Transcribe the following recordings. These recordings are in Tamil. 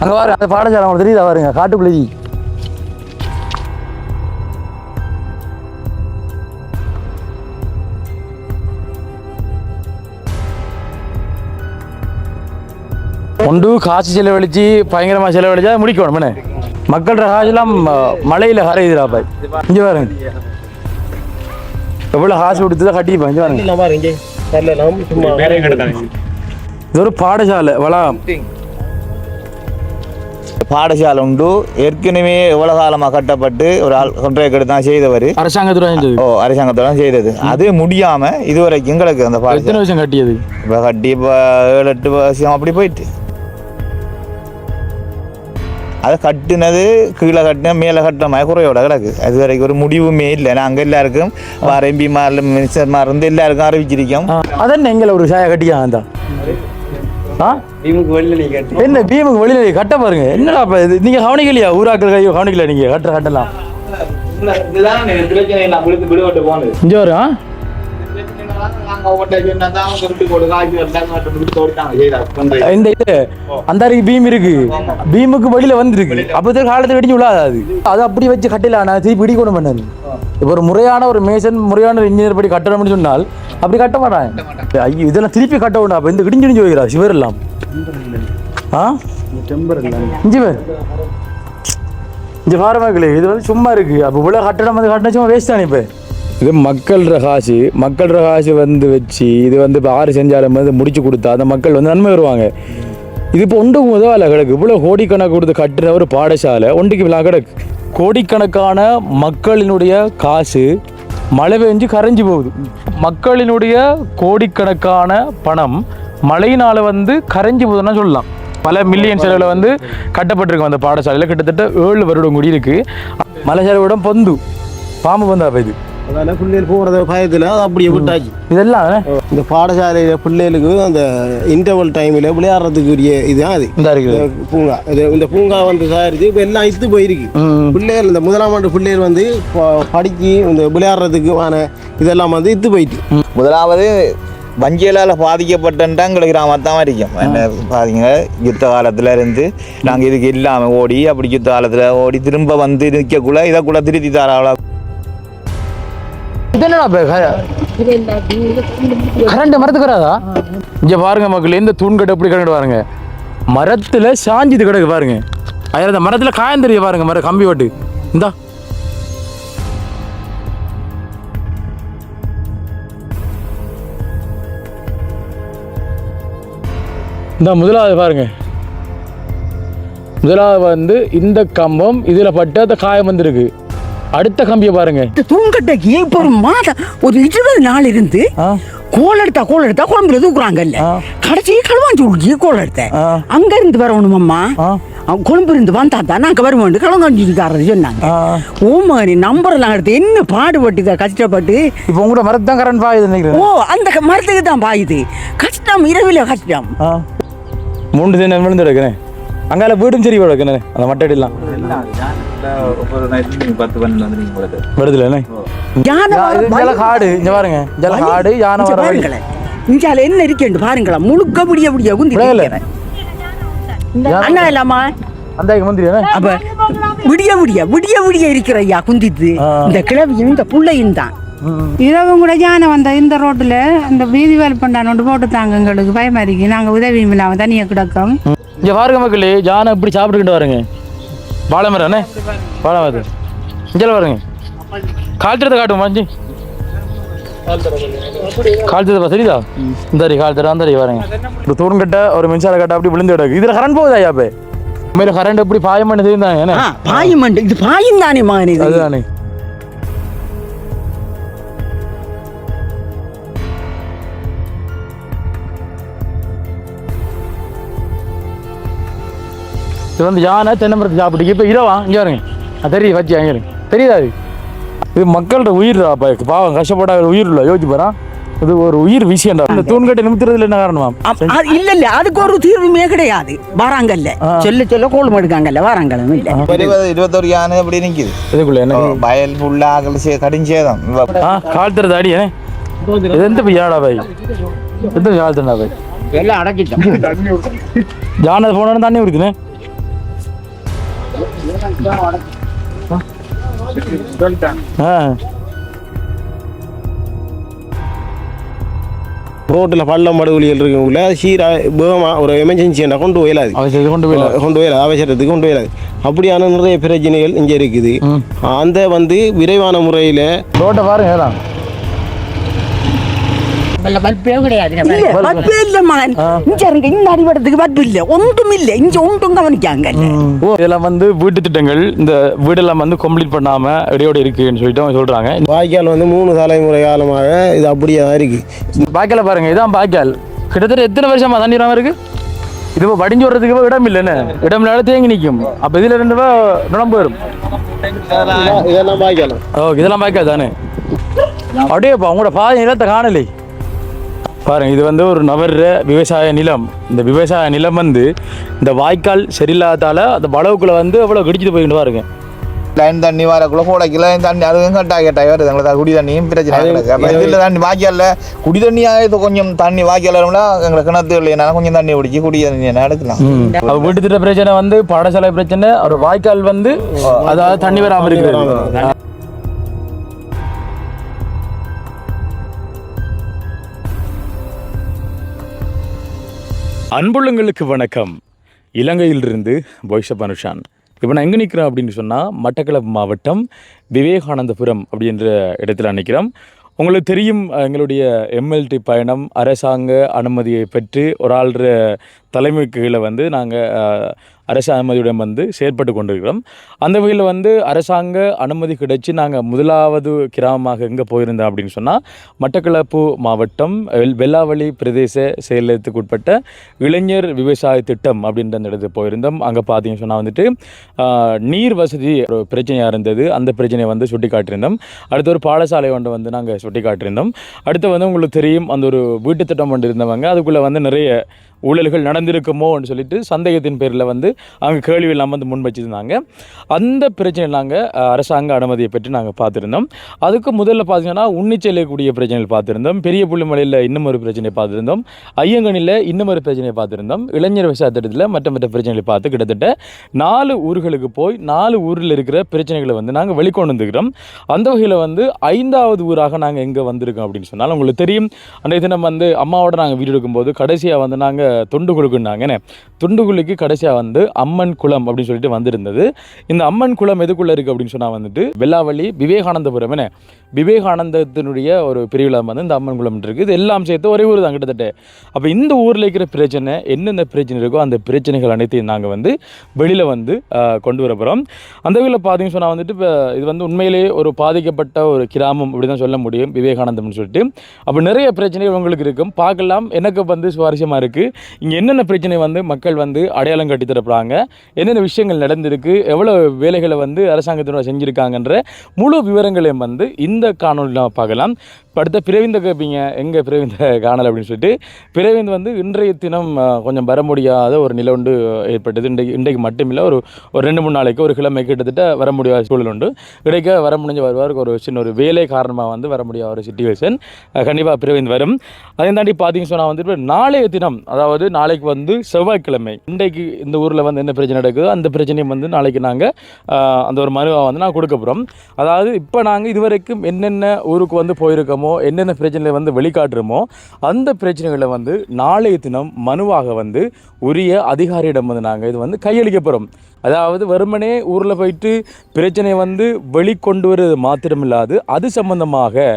அங்கே பாருங்க அந்த பாடசாலை அவங்க தெரியுதா பாருங்க காட்டுக்குள்ளி ஒன்று காசு செலவழிச்சு பயங்கரமாக செலவழிச்சா முடிக்கணும் என்ன மக்களோட காசுலாம் மழையில் கரையுதுடாப்பா இங்கே பாருங்க எவ்வளோ காசு கொடுத்துதான் கட்டிப்பா இங்கே பாருங்க இது ஒரு பாடசாலை வளம் பாடசாலை உண்டு ஏற்கனவே எவ்வளவு காலமாக கட்டப்பட்டு ஒரு கான்ட்ராக்ட் தான் செய்தவர் அரசாங்கத்தோட செய்தது அது முடியாம இதுவரைக்கும் எங்களுக்கு அந்த எத்தனை வருஷம் கட்டியது இப்போ கட்டி இப்போ 7-8 வருஷம் அப்படி போயிட்டு அதை கட்டினது கீழே கட்டின மேலே கட்டின மாதிரி குறையோட கிடக்கு அது வரைக்கும் ஒரு முடிவுமே இல்லை நாங்கள் எல்லாருக்கும் வேறு எம்பிமார் மினிஸ்டர்மார் இருந்து எல்லாருக்கும் அறிவிச்சிருக்கோம் அதென்ன எங்களை ஒரு சாயா கட்டியா அந்த என்ன பீமுக்கு வெளியில கட்ட பாருங்க என்னடா நீங்க கவனிக்கலையா ஊராக்கள் கவனிக்கல நீங்க கட்டலாம் இங்க வரும் இந்த இது அந்த பீம் இருக்கு பீமுக்கு வெளியில வந்துருக்கு அப்பதான் காலத்தை வெடிச்சு விழாது அது அப்படி வச்சு கட்டலாம் நான் திருப்பி பிடிக்கணும் பண்ணது இப்போ ஒரு முறையான ஒரு மேசன் முறையான ஒரு இன்ஜினியர் படி கட்டணும்னு சொன்னால் அப்படி கட்ட மாட்டாங்க ஐயோ இதெல்லாம் திருப்பி கட்ட வேண்டாம் அப்போ இந்த இடிஞ்சு வைக்கிறா சிவர் எல்லாம் இஞ்சி பேர் இங்கே பாரமாக்கல இது வந்து சும்மா இருக்கு அப்போ இவ்வளோ கட்டணம் வந்து கட்டினா சும்மா வேஸ்ட் தானே இப்போ இது மக்கள் காசு வந்து வச்சு இது வந்து இப்போ 6 செஞ்சாலும் வந்து முடிச்சு கொடுத்தா அந்த மக்கள் வந்து நன்மை வருவாங்க இது இப்போ ஒன்றுக்கு முதல்ல கிடக்கு இவ்வளோ கோடிக்கணக்கு கொடுத்து கட்டுற ஒரு பாடசாலை ஒன்றுக்கு இவ்வளோ கிடக்கு கோடிக்கணக்கான மக்களினுடைய காசு மழை பெஞ்சு கரைஞ்சி போகுது மக்களினுடைய கோடிக்கணக்கான பணம் மழையினால் வந்து கரைஞ்சி போகுதுன்னா சொல்லலாம் பல மில்லியன் செலவில் வந்து கட்டப்பட்டிருக்கும் அந்த பாடசாலையில் கிட்டத்தட்ட 7 வருடம் கூடி இருக்குது மலை செலவிடம் பொந்து பாம்பு பந்தா இது அதனால் பிள்ளைகள் போகிறத பயத்தில் அது அப்படியே விட்டாச்சு இதெல்லாம் இந்த பாடசாலையில் பிள்ளைகளுக்கு அந்த இன்டர்வல் டைமில் விளையாடுறதுக்குரிய இதுதான் அது இந்த இருக்குது பூங்கா இந்த பூங்கா வந்து தயாரித்து இப்போ எல்லாம் இத்து போயிருக்கு பிள்ளைகள் இந்த 1ஆம் ஆண்டு பிள்ளைகள் வந்து படித்து இந்த விளையாடுறதுக்கு இதெல்லாம் வந்து இத்து போயிட்டு முதலாவது வஞ்சியலால் பாதிக்கப்பட்டா எங்களுக்கு கிராமத்தான் இருக்கும் என்ன பாத்தீங்க யுத்த காலத்துல இருந்து நாங்கள் இதுக்கு இல்லாமல் ஓடி அப்படி யுத்த காலத்தில் ஓடி திரும்ப வந்து நிற்கக்குள்ள இதைக்குள்ள திருத்தி தாராள கரண்ட் மரத்துக்கு வராதா இங்க பாருங்க மக்கள் இந்த தூண்கட்டு எப்படி கரண்ட் பாருங்க மரத்துல சாஞ்சிது கிடக்கு பாருங்க அந்த மரத்துல காயம் தெரிய பாருங்க மர கம்பி ஓட்டு இந்தா இந்த முதலாவது பாருங்க முதலாவது வந்து இந்த கம்பம் இதுல பட்டு அந்த காயம் வந்திருக்கு அடுத்த கம்பியை பாருங்க தூங்கட்டைக்கு இப்போ ஒரு மாதம் ஒரு 20 நாள் இருந்து கோல் எடுத்தா குழம்புல தூக்குறாங்கல்ல கடைசி களுவாஞ்சி கோல் எடுத்த அங்க இருந்து வரணும் அம்மா கொழும்பு இருந்து வந்தா தான் நாங்க வருவோம் களவாஞ்சிக்காரர் சொன்னாங்க ஓமாரி நம்பர் எல்லாம் எடுத்து என்ன பாடுபட்டு கஷ்டப்பட்டு இப்போ உங்களோட மரத்து தான் கரண்ட் பாயுது அந்த மரத்துக்கு தான் பாயுது கஷ்டம் இரவில கஷ்டம் 3 தினம் விழுந்து எடுக்கிறேன் அங்கால வீடும் சரி கிடக்குண்ணே அந்த மட்டடிலாம் காடு இங்க பாருங்க காடு யானை பாருங்களேன் இஞ்சால என்ன இருக்கேன் பாருங்களா முழுக்க முடிய குந்தி அண்ணா இல்லாமா அந்த மந்திரி அப்ப விடிய இருக்கிற ஐயா குந்தித்து இந்த கிழவியும் இந்த புள்ளையும் தான் இரவும் கூட யானை வந்த இந்த ரோட்டில் இந்த வீதி வேலை பண்ணான்னு போட்டு தாங்க எங்களுக்கு பயமா இருக்கு நாங்கள் உதவியும் இல்லாமல் தனியாக கிடக்கோம் இங்கே பாருங்க மக்களே யானை இப்படி சாப்பிட்டுக்கிட்டு வாருங்க வாழை மரண்ணே வாழை மரம் இங்கே பாருங்க கால்த்தரத்தை காட்டும் மாஞ்சி கால்த்தரப்பா சரிதா இந்த கால்த்தர அந்த பாருங்க ஒரு தூண் கட்ட ஒரு மின்சார கட்ட அப்படி விழுந்து கிடக்கு இதில் கரண்ட் போகுதா யாப்பே மேலே கரண்ட் எப்படி பாயம் பண்ணி தெரிந்தாங்க பாயம் இது பாயும் தானே மாதிரி அதுதானே இது வந்து யானை தென்னை மரத்தை சாப்பிட்டு இப்போ இரவா இங்கே வருங்க தெரியுது வச்சு அங்கே தெரியுதா இது மக்களோட உயிர் பாவம் கஷ்டப்பட்ட உயிர் இல்லை யோசிச்சு போகிறா இது ஒரு உயிர் விஷயம்டா இந்த தூண்கட்டை நிமித்துறதுல என்ன காரணமா இல்ல அதுக்கு ஒரு தீர்வுமே கிடையாது வராங்கல்ல சொல்ல கோலம் எடுக்காங்கல்ல வராங்கல்ல இல்ல 21 யானை அப்படி நிக்குது இதுக்குள்ள என்ன வயல் ஃபுல்லா கடிஞ்சேதான் கால் தரது அடி இது எந்த யாடா பாய் எந்த கால் தரா பாய் எல்லாம் அடக்கிட்டோம் யானை போனா தண்ணி இருக்குண்ணே ரோட்டில் பள்ளம் படுகொலிகள் இருக்கக்குள்ள சீராக வேகமாக ஒரு எமர்ஜென்சியாக கொண்டு போயிடாது கொண்டு போயிடாது அவசரத்துக்கு கொண்டு போயிடாது. அப்படியான நிறைய பிரச்சனைகள் இங்கே இருக்குது. அந்த வந்து விரைவான முறையில் ரோட்டை பாருங்க பல்பே இல்ல மகன். இந்த அடிபடத்துக்கு பல்பு இல்ல, ஒன்றும் இல்ல, இங்க ஒன்றும் கவனிக்காங்க. இதெல்லாம் வந்து வீட்டு திட்டங்கள் இந்த வீடெல்லாம் வந்து கம்ப்ளீட் பண்ணாம இடையோடு இருக்குன்னு சொல்லிட்டு அவங்க சொல்றாங்க. வாய்க்கால் வந்து 3 தலைமுறை காலமாக இது அப்படியே தான் இருக்கு. வாய்க்கால பாருங்க, இதான் வாய்க்கால். கிட்டத்தட்ட எத்தனை வருஷமா தண்ணி வராம இருக்கு. இது வடிஞ்சு வர்றதுக்கு இடம் இல்லைன்னு, இடம் இல்லாத தேங்கி நிற்கும். அப்ப இதுல 2 நுழம்பு வரும். இதெல்லாம் வாய்க்கால். இதெல்லாம் வாய்க்கால் தானே. அப்படியேப்பா உங்களோட பாதி நிலத்தை காணலை பாருங்க. இது வந்து ஒரு நவர்ற விவசாய நிலம். இந்த விவசாய நிலம் வந்து இந்த வாய்க்கால் சரியில்லாதால அந்த வளவுக்குள்ள வந்து அவ்வளோ கடிச்சிட்டு போயிட்டு பாருங்க. லைன் தண்ணி வரக்குள்ள போடக்கல தண்ணி அதுவும் கட்டாய் வருது. எங்களுக்கு குடி தண்ணியும் பிரச்சனை இருக்குது. இதில் தண்ணி வாய்க்காலில் குடி தண்ணியாக கொஞ்சம் தண்ணி வாய்க்கால் எங்களுக்கு கிணத்து இல்லையா கொஞ்சம் தண்ணி பிடிச்சி குடி தண்ணி எடுக்கலாம். வீட்டு திட்ட பிரச்சனை வந்து பாடசாலை பிரச்சனை, ஒரு வாய்க்கால் வந்து அதாவது தண்ணி வராமல் இருக்கிறது. அன்புள்ளங்களுக்கு வணக்கம். இலங்கையிலிருந்து பாய்ஷப் அனுஷான். இப்போ நான் எங்கே நிற்கிறேன் அப்படின்னு சொன்னால் மட்டக்களப்பு மாவட்டம் விவேகானந்தபுரம் அப்படின்ற இடத்துல நிற்கிறோம். உங்களுக்கு தெரியும், எங்களுடைய எம்எல்டி பயணம் அரசாங்க அனுமதியை பெற்று ஒரு ஆள்ற தலைமைக்கு கீழே வந்து நாங்கள் அரசு அனுமதியுடன் வந்து செயற்பட்டு கொண்டிருக்கிறோம். அந்த வகையில் வந்து அரசாங்க அனுமதி கிடைச்சி நாங்கள் முதலாவது கிராமமாக எங்கே போயிருந்தோம் அப்படின்னு சொன்னால் மட்டக்களப்பு மாவட்டம் வெள்ளாவளி பிரதேச செயலகத்துக்கு உட்பட்ட இளைஞர் விவசாய திட்டம் அப்படின்ற அந்த இடத்துக்கு போயிருந்தோம். அங்கே பார்த்தீங்கன்னு சொன்னால் வந்துட்டு நீர் வசதி ஒரு பிரச்சனையாக இருந்தது. அந்த பிரச்சனையை வந்து சுட்டி காட்டியிருந்தோம். அடுத்து ஒரு பாடசாலை ஒன்று வந்து நாங்கள் சுட்டி காட்டியிருந்தோம். அடுத்து வந்து உங்களுக்கு தெரியும், அந்த ஒரு வீட்டு திட்டம் ஒன்று இருந்தவங்க அதுக்குள்ளே வந்து நிறைய ஊழல்கள் நடந்திருக்குமோன்னு சொல்லிட்டு சந்தேகத்தின் பேரில் வந்து அவங்க கேள்வி இல்லாமல் வந்து முன் வச்சுருந்தாங்க. அந்த பிரச்சனை நாங்கள் அரசாங்க அனுமதியை பற்றி நாங்கள் பார்த்துருந்தோம். அதுக்கு முதல்ல பார்த்தீங்கன்னா உன்னிச்செல்லக்கூடிய பிரச்சனைகள் பார்த்துருந்தோம். பெரிய புள்ளிமலையில் இன்னும் ஒரு பிரச்சனையை பார்த்துருந்தோம். ஐயங்கனில் இன்னும் ஒரு பிரச்சனையை பார்த்துருந்தோம். இளைஞர் விவசாய திட்டத்தில் மற்ற பிரச்சனைகளை பார்த்து கிட்டத்தட்ட 4 ஊர்களுக்கு போய் 4 ஊரில் இருக்கிற பிரச்சனைகளை வந்து நாங்கள் வெளிக்கொண்டு வந்துக்கிறோம். அந்த வகையில் வந்து 5வது ஊராக நாங்கள் எங்கே வந்திருக்கோம் அப்படின்னு சொன்னால் உங்களுக்கு தெரியும், அன்றைய தினம் வந்து அம்மாவோட நாங்கள் வீடு எடுக்கும்போது கடைசியாக வந்து நாங்கள் தொண்டுகுழுக்குன்னாங்கன்னு தொண்டுகுழுக்கு கடைசியாக வந்து அம்மன் குளம் அப்படின்னு சொல்லிட்டு வந்திருந்தது. இந்த அம்மன் குளம் எதுக்குள்ளே இருக்குது அப்படின்னு சொன்னால் வந்துட்டு வெள்ளாவளி விவேகானந்தபுரம் விவேகானந்தத்தினுடைய ஒரு பிரிவில் வந்து இந்த அம்மன் குளம் இருக்குது. இது எல்லாம் சேர்த்து ஒரே ஊர் தான் கிட்டத்தட்ட. அப்போ இந்த ஊரில் இருக்கிற பிரச்சனை என்னென்ன பிரச்சனை இருக்கோ அந்த பிரச்சனைகள் அனைத்தையும் நாங்கள் வந்து வெளியில் வந்து கொண்டு வர போகிறோம். அந்த வகையில் பார்த்தீங்கன்னு சொன்னால் வந்துட்டு இப்போ இது வந்து உண்மையிலேயே ஒரு பாதிக்கப்பட்ட ஒரு கிராமம் அப்படி தான் சொல்ல முடியும் விவேகானந்தம்னு சொல்லிட்டு. அப்போ நிறைய பிரச்சனைகள் உங்களுக்கு இருக்கும், பார்க்கலாம். எனக்கு வந்து சுவாரஸ்யமாக இருக்குது. இங்கே என்னென்ன பிரச்சனை வந்து மக்கள் வந்து அடையாளம் கட்டி தரப்படுறாங்க, என்னென்ன விஷயங்கள் நடந்திருக்கு, எவ்வளோ வேலைகளை வந்து அரசாங்கத்தினோட செஞ்சுருக்காங்கன்ற முழு விவரங்களையும் வந்து இந்த காணொலியில் பார்க்கலாம். அடுத்த பிரவீந்த கேட்பீங்க, எங்கே பிரவீந்த காணல் அப்படின்னு சொல்லிட்டு. பிரவீந்த் வந்து இன்றைய தினம் கொஞ்சம் வர முடியாத ஒரு நிலை உண்டு ஏற்பட்டது. இன்றைக்கு மட்டுமில்லை, ஒரு 2-3 நாளைக்கு ஒரு கிழமை கிட்டத்தட்ட வர முடியாத சூழல் உண்டு. இடைக்க வர முடிஞ்ச வருவாருக்கு ஒரு சின்ன ஒரு வேலை காரணமாக வந்து வர முடியாத ஒரு சிச்சுவேஷன். கண்டிப்பாக பிரவீந்த் வரும். அதை தாண்டி பார்த்தீங்கன்னு சொன்னால் வந்துட்டு நாளைய தினம், அதாவது நாளைக்கு வந்து செவ்வாய்க்கிழமை, இன்றைக்கு இந்த ஊரில் வந்து என்ன பிரச்சனை நடக்குதோ அந்த பிரச்சனையும் வந்து நாளைக்கு நாங்கள் அந்த ஒரு மனுவை வந்து நாங்கள் கொடுக்க போகிறோம். அதாவது இப்போ நாங்கள் இதுவரைக்கும் என்னென்ன ஊருக்கு வந்து போயிருக்கோமோ, என்னென்ன பிரச்சனைகளை வந்து வெளிக்காட்டுறோமோ அந்த பிரச்சனைகளை வந்து நாளைய தினம் மனுவாக வந்து உரிய அதிகாரியிடம் வந்து நாங்கள் இது வந்து கையளிக்க போகிறோம். அதாவது வெறுமனே ஊரில் போயிட்டு பிரச்சனையை வந்து வெளிக்கொண்டு வருவது மாத்திரமில்லாது அது சம்பந்தமாக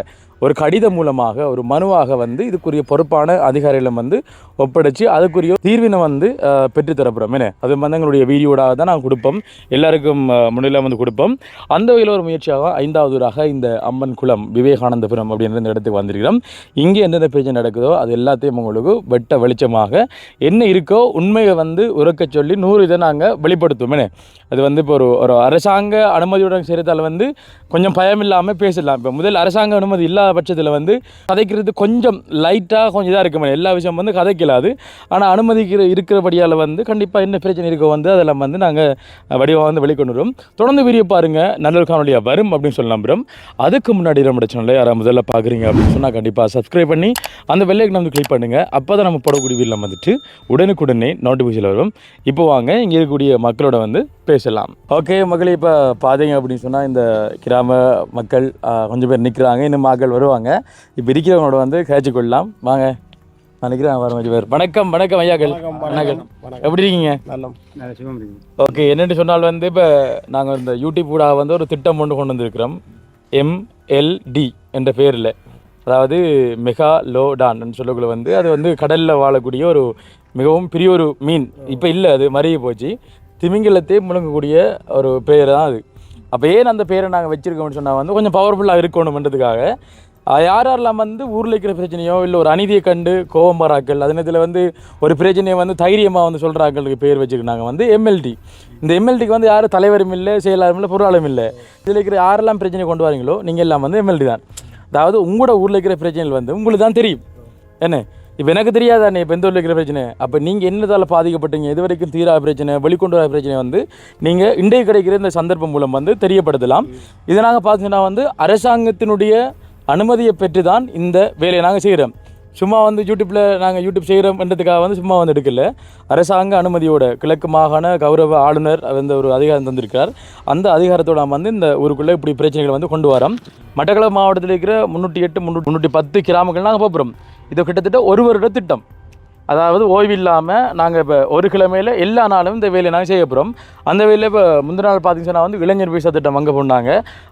ஒரு கடிதம் மூலமாக ஒரு மனுவாக வந்து இதுக்குரிய பொறுப்பான அதிகாரிகளும் வந்து ஒப்படைச்சு அதுக்குரிய தீர்வினை வந்து பெற்றுத்தரப்படுறோம். அது வந்து எங்களுடைய வீடியோடாக தான் நாங்கள் கொடுப்போம், எல்லாருக்கும் முன்னிலை வந்து கொடுப்போம். அந்த வகையில் ஒரு முயற்சியாக 5வது ஊராக இந்த அம்மன் குளம் விவேகானந்தபுரம் அப்படின்ற இந்த இடத்துக்கு வந்திருக்கிறோம். இங்கே எந்தெந்த பிரச்சனை நடக்குதோ அது எல்லாத்தையும் உங்களுக்கு வெட்ட வெளிச்சமாக என்ன இருக்கோ உண்மையை வந்து உறக்க சொல்லி 100 இதை நாங்கள் வெளிப்படுத்துவோம். அது வந்து இப்போ ஒரு அரசாங்க அனுமதியுடன் சேர்த்தால் வந்து கொஞ்சம் பயம் இல்லாமல் பேசலாம். இப்போ முதல் அரசாங்க அனுமதி இல்லாத பட்சத்தில் வந்து கதைக்கிறது கொஞ்சம் லைட்டாக கொஞ்சம் இதாக இருக்கும், எல்லா விஷயம் வந்து கதைக்கலாது. ஆனால் அனுமதிக்கிற இருக்கிறபடியால் வந்து கண்டிப்பாக என்ன பிரச்சனை இருக்கோ வந்து அதெல்லாம் வந்து நாங்கள் வடிவாக வந்து வெளிக்கொண்டு வரும். தொடர்ந்து வீடியோ பாருங்கள், நல்ல ஒரு காணொலியாக வரும் அப்படின்னு சொல்ல நம்புகிறோம். அதுக்கு முன்னாடி நம்ம சேனலில் யாராவது முதல்ல பார்க்குறீங்க அப்படின்னு சொன்னால் கண்டிப்பாக சப்ஸ்கிரைப் பண்ணி அந்த பெல்லைக்கனை வந்து கிளிக் பண்ணுங்கள். அப்போ தான் நம்ம போடக்கூடிய வீடியோலாம் வந்துட்டு உடனுக்குடனே நோட்டிஃபிகேஷன் வரும். இப்போ வாங்க இங்கே இருக்கக்கூடிய மக்களோட வந்து பேசலாம். ஓகே மக்களே, இப்போ பார்த்தீங்க அப்படின்னு சொன்னால் இந்த கிராம மக்கள் கொஞ்சம் பேர் நிற்கிறாங்க, இன்னும் மக்கள் வருவாங்க. இப்போ இருக்கிறவங்களோட வந்து கேட்சி கொள்ளலாம். வாங்க, நான் நிற்கிறேன், வர கொஞ்சம் பேர். வணக்கம் வணக்கம் ஐயாக்கள். வணக்கம், எப்படி இருக்கீங்க? ஓகே, என்னென்னு சொன்னால் வந்து இப்போ நாங்கள் இந்த யூடியூப் கூட வந்து ஒரு திட்டம் கொண்டு வந்திருக்கிறோம். MLD என்ற பேரில், அதாவது மெகாலோடான் சொல்லக்குள்ள வந்து அது வந்து கடலில் வாழக்கூடிய ஒரு மிகவும் பெரிய ஒரு மீன். இப்போ இல்லை, அது மறைய போச்சு. திமிங்கலத்தை முழுங்கக்கூடிய ஒரு பேர் தான் அது. அப்போ ஏன் அந்த பேரை நாங்கள் வச்சுருக்கோம்னு சொன்னால் வந்து கொஞ்சம் பவர்ஃபுல்லாக இருக்கணும்ன்றதுக்காக யாரெல்லாம் வந்து ஊரில் இருக்கிற பிரச்சனையோ இல்லை ஒரு அநீதியை கண்டு கோபம் வராக்கள், அதே நேரத்தில் வந்து ஒரு பிரச்சனையை வந்து தைரியமாக வந்து சொல்கிறாக்களுக்கு பேர் வச்சுருக்காங்க வந்து MLD. இந்த MLDக்கு வந்து யாரும் தலைவரும் இல்லை, செயலாளரும் இல்லை, பொருளாளரும் இல்லை. இதில் இருக்கிற யாரெல்லாம் பிரச்சனை கொண்டு வரீங்களோ நீங்கள் எல்லாம் வந்து MLD தான். அதாவது உங்களோட ஊரில் இருக்கிற பிரச்சனைகள் வந்து உங்களுக்கு தான் தெரியும். என்ன இப்போ எனக்கு தெரியாதானே இப்போ எந்த ஊரில் இருக்கிற பிரச்சனை? அப்போ நீங்கள் என்னதால் பாதிக்கப்பட்டீங்க, இது வரைக்கும் தீராத பிரச்சனை, வெளிக்கொண்டு வர பிரச்சனை வந்து நீங்கள் இன்றைய கிடைக்கிற இந்த சந்தர்ப்பம் மூலம் வந்து தெரியப்படுத்தலாம். இதை நாங்கள் பார்த்தீங்கன்னா வந்து அரசாங்கத்தினுடைய அனுமதியை பெற்று தான் இந்த வேலையை நாங்கள் செய்கிறோம். சும்மா வந்து யூடியூப்பில் நாங்கள் யூடியூப் செய்கிறோம்ன்றதுக்காக வந்து சும்மா வந்து எடுக்கல. அரசாங்க அனுமதியோட கிழக்கு மாகாண கௌரவ ஆளுநர் வந்து ஒரு அதிகாரம் தந்திருக்கிறார். அந்த அதிகாரத்தோட வந்து இந்த ஊருக்குள்ளே இப்படி பிரச்சனைகளை வந்து கொண்டு வரோம். மட்டக்களப்பு மாவட்டத்தில் இருக்கிற 308 310 கிராமங்கள் நாங்கள் பார்க்குறோம். இது கிட்டத்தட்ட ஒரு வருட திட்டம். அதாவது ஓய்வு இல்லாமல் நாங்கள் இப்போ ஒரு கிழமையில் எல்லா நாளும் இந்த வேலையை நாங்கள் செய்ய போகிறோம். அந்த வேலையில் இப்போ முந்தின நாள் பார்த்தீங்கன்னா வந்து இளைஞர் விசா திட்டம் அங்கே போனாங்க.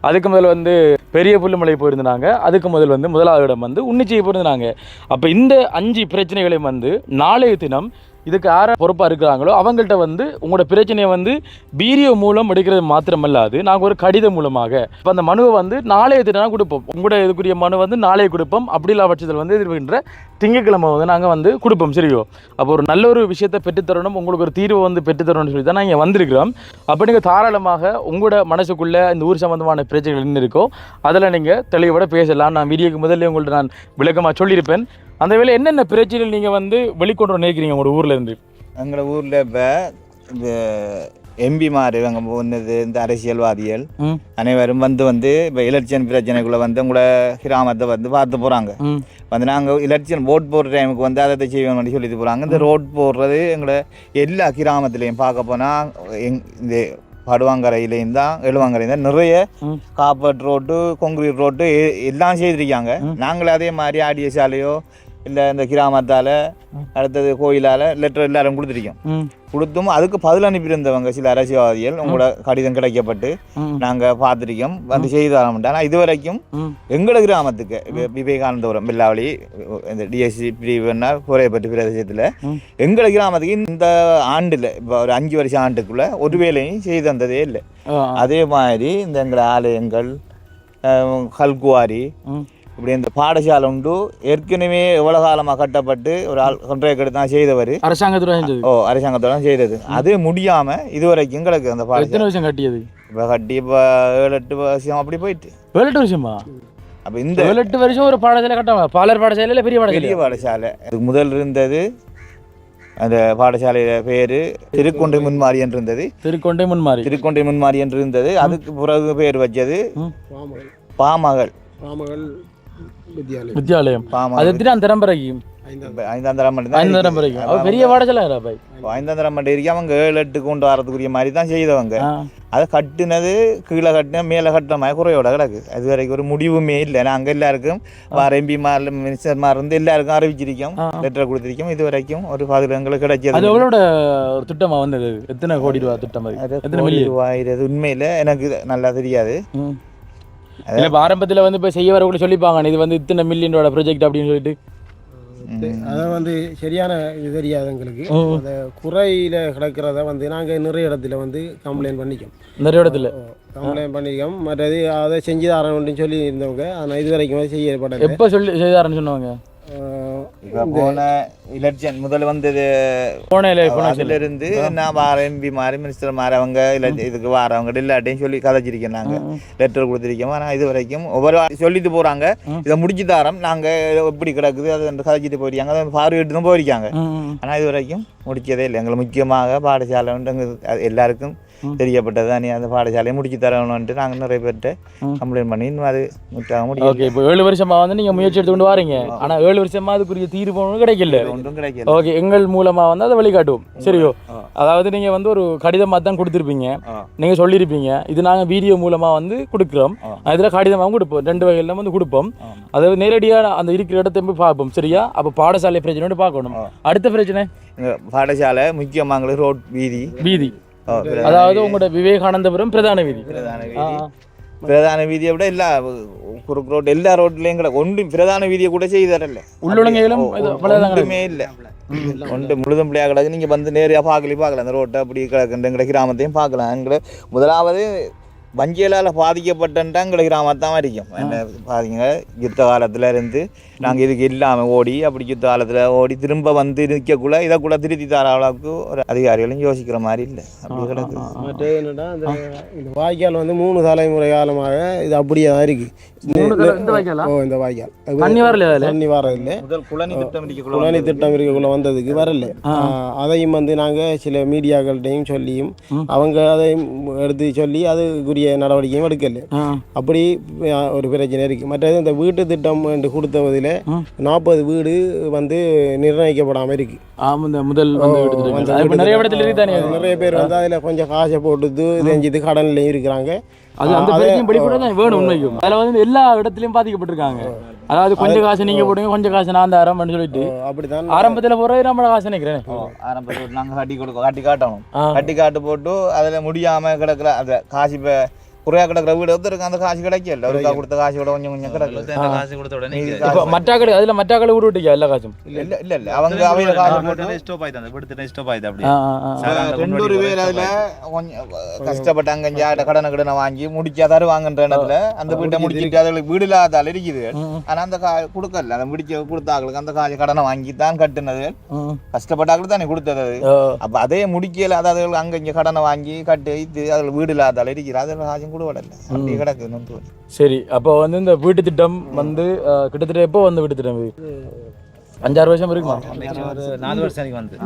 அதுக்கு முதல்ல வந்து பெரிய புல்லுமலை போயிருந்தாங்க. அதுக்கு வந்து முதலாவது இடம் வந்து உன்னிச்சையை போயிருந்தாங்க. அப்போ இந்த 5 பிரச்சனைகளையும் வந்து நாளைய தினம் இதுக்கு யாரை பொறுப்பாக இருக்கிறாங்களோ அவங்கள்ட்ட வந்து உங்களோட பிரச்சனையை வந்து வீடியோ மூலம் எடுக்கிறது மாத்திரமல்லாது நாங்கள் ஒரு கடிதம் மூலமாக இப்போ அந்த மனுவை வந்து நாளைய தினம் கொடுப்போம். உங்களோட இதுக்குரிய மனு வந்து நாளைய கொடுப்போம். அப்படி இல்லா பட்சத்தில் வந்து எதிர்க்கின்ற திங்கட்கிழமை வந்து நாங்கள் வந்து கொடுப்போம். சரியோ? அப்போ ஒரு நல்ல ஒரு விஷயத்தை பெற்றுத்தரணும், உங்களுக்கு ஒரு தீர்வு வந்து பெற்றுத்தரணும்னு சொல்லி தான் நாங்கள் வந்திருக்கிறோம். அப்போ நீங்கள் தாராளமாக உங்களோட மனசுக்குள்ளே இந்த ஊர் சம்மந்தமான பிரச்சனைகள் என்ன இருக்கோ அதில் நீங்கள் தெளிவோட பேசலாம். நான் வீடியோக்கு முதல்ல உங்கள்ட்ட நான் விளக்கமாக சொல்லியிருப்பேன். அந்த வேலை என்னென்ன பிரச்சனைகள் நீங்கள் வந்து வெளிக்கொண்டு நினைக்கிறீங்க உங்களோட ஊரில் இருந்து? எங்களோட ஊரில் இப்போ இந்த எம்பிமார் இவங்க ஒன்றது இந்த அரசியல்வாதிகள் அனைவரும் வந்து இப்போ எலெக்ஷன் பிரச்சனைக்குள்ளே வந்து உங்களோட கிராமத்தை வந்து பார்த்து போகிறாங்க. வந்து நாங்கள் எலெக்ஷன் ஓட் போடுற டைமுக்கு வந்து அதை செய்வோம்னு சொல்லிட்டு போகிறாங்க. இந்த ரோட் போடுறது எங்களை எல்லா கிராமத்துலேயும் பார்க்க போனால் இந்த படுவாங்கரையிலேயும் தான் எழுவாங்கரையும் தான் நிறைய காப்பட் ரோட்டு, கொங்கிரீட் ரோட்டு எல்லாம் செய்திருக்காங்க. நாங்களும் அதே மாதிரி ஆடிய சாலையோ இல்லை இந்த கிராமத்தால் அடுத்தது கோயிலால் லெட்டர் எல்லாரும் கொடுத்துருக்கோம். கொடுத்தும் அதுக்கு பதில் அனுப்பியிருந்தவங்க சில அரசியல்வாதிகள் உங்களோட கடிதம் கிடைக்கப்பட்டு நாங்கள் பார்த்துருக்கோம், வந்து செய்து தர மாட்டோம். ஆனால் இது வரைக்கும் எங்களோட கிராமத்துக்கு விவேகானந்தபுரம் வெள்ளாவளி இந்த டிஎஸ்சி பிரிவுன்னா கோரைப்பட்டு பிரதேசத்தில் எங்களோட கிராமத்துக்கு இந்த ஆண்டில் இப்போ ஒரு 5 வருஷம் ஆண்டுக்குள்ளே ஒரு வேலையும் செய்து தந்ததே இல்லை. அதே மாதிரி இந்த எங்களை ஆலயங்கள், கல்குவாரி, இப்படி இந்த பாடசாலை உண்டு ஏற்கனவே எவ்வளோ காலமாக கட்டப்பட்டு ஒரு கான்ட்ராக்ட் எடுத்து தான் செய்தவர் அரசாங்கத்தோட செய்தது. அது முடியாமல் இதுவரைக்கும் எங்களுக்கு அந்த பாடசாலை வருஷம் கட்டியது இப்போ கட்டி இப்போ 7-8 வருஷம் அப்படி போயிட்டு 7-8 வருஷமா? அப்போ இந்த 7-8 வருஷம் ஒரு பாடசாலை கட்டாம பாலர் பாடசாலை இல்லை பெரிய பாடசாலை அதுக்கு முதல் இருந்தது. அந்த பாடசாலையில் பேர் திருக்கொண்டை முன்மாரி என்று இருந்தது. திருக்கொண்டை முன்மாரி என்று இருந்தது. அதுக்கு பிறகு பேர் வச்சது பாமகள் வித்யாலயம். அது ஐந்தாம் தரம் பெரிய பாடசாலை 5ஆம் தரம் இருக்கு. அவங்க 7-8 கொண்டு வரதுக்குரிய மாதிரி தான் செய்தவங்க. அதை கட்டினது கீழே கட்டின மேலே கட்டின மாதிரி குறையோட கிடக்கு. அது வரைக்கும் ஒரு முடிவுமே இல்லை. நாங்கள் எல்லாருக்கும் எம்பிமார் மினிஸ்டர்மார் இருந்து எல்லாருக்கும் அறிவிச்சிருக்கோம், லெட்டர் கொடுத்துருக்கோம். இது வரைக்கும் ஒரு பாதுகாப்புகளுக்கு கிடைச்சது. அதோட ஒரு திட்டமாக வந்தது. எத்தனை கோடி ரூபா திட்டம்? இது உண்மையில் எனக்கு நல்லா தெரியாது. இப்போ ஆரம்பத்தில் வந்து இப்போ செய்ய வரக்கூட சொல்லிப்பாங்க இது வந்து இத்தனை மில்லியனோட ப்ராஜெக்ட் அப்படின்னு சொல்லிட்டு. அதை வந்து சரியான இது தெரியாது எங்களுக்கு. அந்த குறையில் கிடக்கிறத வந்து நாங்கள் நிறைய இடத்துல வந்து கம்ப்ளைண்ட் பண்ணிக்கோம். நிறைய இடத்துல கம்ப்ளைண்ட் பண்ணிக்கோம். மற்றது அதை செஞ்சு தரணும்னு சொல்லி இருந்தவங்க ஆனால் இது வரைக்கும் செய்யப்படாது. எப்போ சொல்லி செய்து தரேன்னு சொன்னவங்க? போன எலெக்ஷன் முதல்ல வந்தது இருந்து நான் வார எம்பி மாதிரி மினிஸ்டர் மாதிரி அவங்க இதுக்கு வாரவங்க எல்லாட்டையும் சொல்லி கதைச்சிருக்கேன். நாங்கள் லெட்டர் கொடுத்துருக்கோம். ஆனால் இது வரைக்கும் ஒவ்வொரு சொல்லிட்டு போகிறாங்க இதை முடிச்சு தரோம் நாங்கள் எப்படி கிடக்குது அதை கதைச்சிட்டு போயிருக்காங்க. அதை பார்வையிட்டு தான் போயிருக்காங்க. ஆனால் இது வரைக்கும் முடிச்சதே இல்லை. எங்களை முக்கியமாக பாடசாலை எல்லாருக்கும் தெரியப்பட்டது நீ அந்த பாடசாலையை முடிச்சு தரணும்ட்டு நாங்கள் நிறைய பேர்கிட்ட கம்ப்ளைண்ட் பண்ணி இன்னும் அது முற்றாக முடியும். ஓகே, இப்போ 7 வருஷமா வந்து நீங்க முயற்சி எடுத்து கொண்டு வாரீங்க, ஆனா 7 வருஷமா அதுக்குரிய தீர்வு ஒன்றும் கிடைக்கல. ஒன்றும் கிடைக்கல. ஓகே, எங்கள் மூலமா வந்து அதை வழிகாட்டுவோம். சரியோ, அதாவது நீங்க வந்து ஒரு கடிதமாக தான் கொடுத்துருப்பீங்க, நீங்க சொல்லியிருப்பீங்க இது நாங்க வீடியோ மூலமா வந்து கொடுக்குறோம், இதுல கடிதமாகவும் கொடுப்போம், 2 வகையில வந்து கொடுப்போம். அதாவது நேரடியாக அந்த இருக்கிற இடத்த போய் பார்ப்போம். சரியா, அப்போ பாடசாலை பிரச்சனை பார்க்கணும். அடுத்த பிரச்சனை பாடசாலை முக்கியமாக ரோட் வீதி, அதாவது உங்களோட விவேகானந்தபுரம் பிரதான வீதி. பிரதான வீதியை விட எல்லா குறுக்கு ரோட் எல்லா ரோட்லையும் கூட ஒன்றும் பிரதான வீதியை கூட செய்து தரல. உள்ளுலங்கையிலும் ஒன்றுமே இல்லை, ஒன்று முழுதும் பிள்ளையாக கிடக்கு. நீங்கள் வந்து நேராக பார்க்கலாம் அந்த ரோட்டை அப்படி கிடக்குன்ற எங்களை கிராமத்தையும் பார்க்கலாம். எங்களை முதலாவது வஞ்சியலால் பாதிக்கப்பட்டா எங்களை கிராமத்தான் இருக்கும். என்ன பாருங்க, யுத்த காலத்தில் இருந்து நாங்கள் இதுக்கு இல்லாமல் ஓடி அப்படி யுத்த காலத்தில் ஓடி திரும்ப வந்து நிற்கக்குள்ள இதை கூட திருத்தி தர அளவுக்கு ஒரு அதிகாரிகளும் யோசிக்கிற மாதிரி இல்லை. அப்படி கிடக்கு. மற்ற என்னன்னா இந்த வாய்க்கால் வந்து 3 தலைமுறை காலமாக இது அப்படியே தான் இருக்கு. இந்த வாய்க்கால் தண்ணி வரல. முதல் குளனி திட்டம் இருக்கக்குள்ள வந்ததுக்கு வரல. அதையும் வந்து நாங்கள் சில மீடியாக்கள்கிட்டையும் சொல்லியும் அவங்க அதையும் எடுத்து சொல்லி அதுக்குரிய நடவடிக்கையும் எடுக்கல. அப்படி ஒரு பிரச்சனை இருக்கு. மற்றது இந்த வீட்டு திட்டம் என்று கொடுத்ததில் 40 வீடு வந்து நிர்ணயிக்கப்படாமல் இருக்கு. நிறைய பேர் வந்து அதில் கொஞ்சம் காசை போட்டு செஞ்சது கடன்லையும் இருக்கிறாங்க. எல்லா இடத்துலயும் பாதிக்கப்பட்டிருக்காங்க. அதாவது கொஞ்சம் காசு நீங்க போடுங்க, கொஞ்சம் காசு நான் தரேன் சொல்லிட்டு அப்படிதான் ஆரம்பத்துல போற நம்ம காசு நினைக்கிறேன். ஆரம்பத்தில் நாங்கள் கட்டி காட்டணும், கட்டி காட்டு போட்டு அதில் முடியாம கிடக்குற அந்த காசு இப்போ குறையா கிடக்குற வீடு ஒருத்தருக்கு அந்த காசு கிடைக்கல. ஒரு கொடுத்த காசு கூட கொஞ்சம் கிடக்கு. மட்டாக்கள் அதுல மட்டாக்களை விட்டு விட்டீங்க எல்லா காசும் இல்ல அவங்க அவையில காசு ரெண்டு பேர் அதுல கொஞ்சம் கஷ்டப்பட்டாங்க. கடனை வாங்கி முடிச்சா தருவாங்கன்ற இடத்துல அந்த வீட்டை முடிச்சுட்டு அதுகளுக்கு வீடு இல்லாதால இருக்குது. ஆனா அந்த கொடுக்கல, அந்த முடிச்ச கொடுத்தாங்களுக்கு அந்த காசு கடனை வாங்கி தான் கட்டுனது. கஷ்டப்பட்டாக்கள் தானே கொடுத்தது. அப்ப அதே முடிக்கல, அதாவது அங்க இங்க கடனை வாங்கி கட்டு இது அதுல வீடு இல்லாதால இருக்குது. அதுல காசும் சரி. அப்போ வந்து இந்த வீட்டு திட்டம் வந்து கிட்டத்தட்ட எப்போ வந்து வீட்டு திட்டம் 5-6 வருஷம் இருக்குமா? 4 வருஷம் வந்து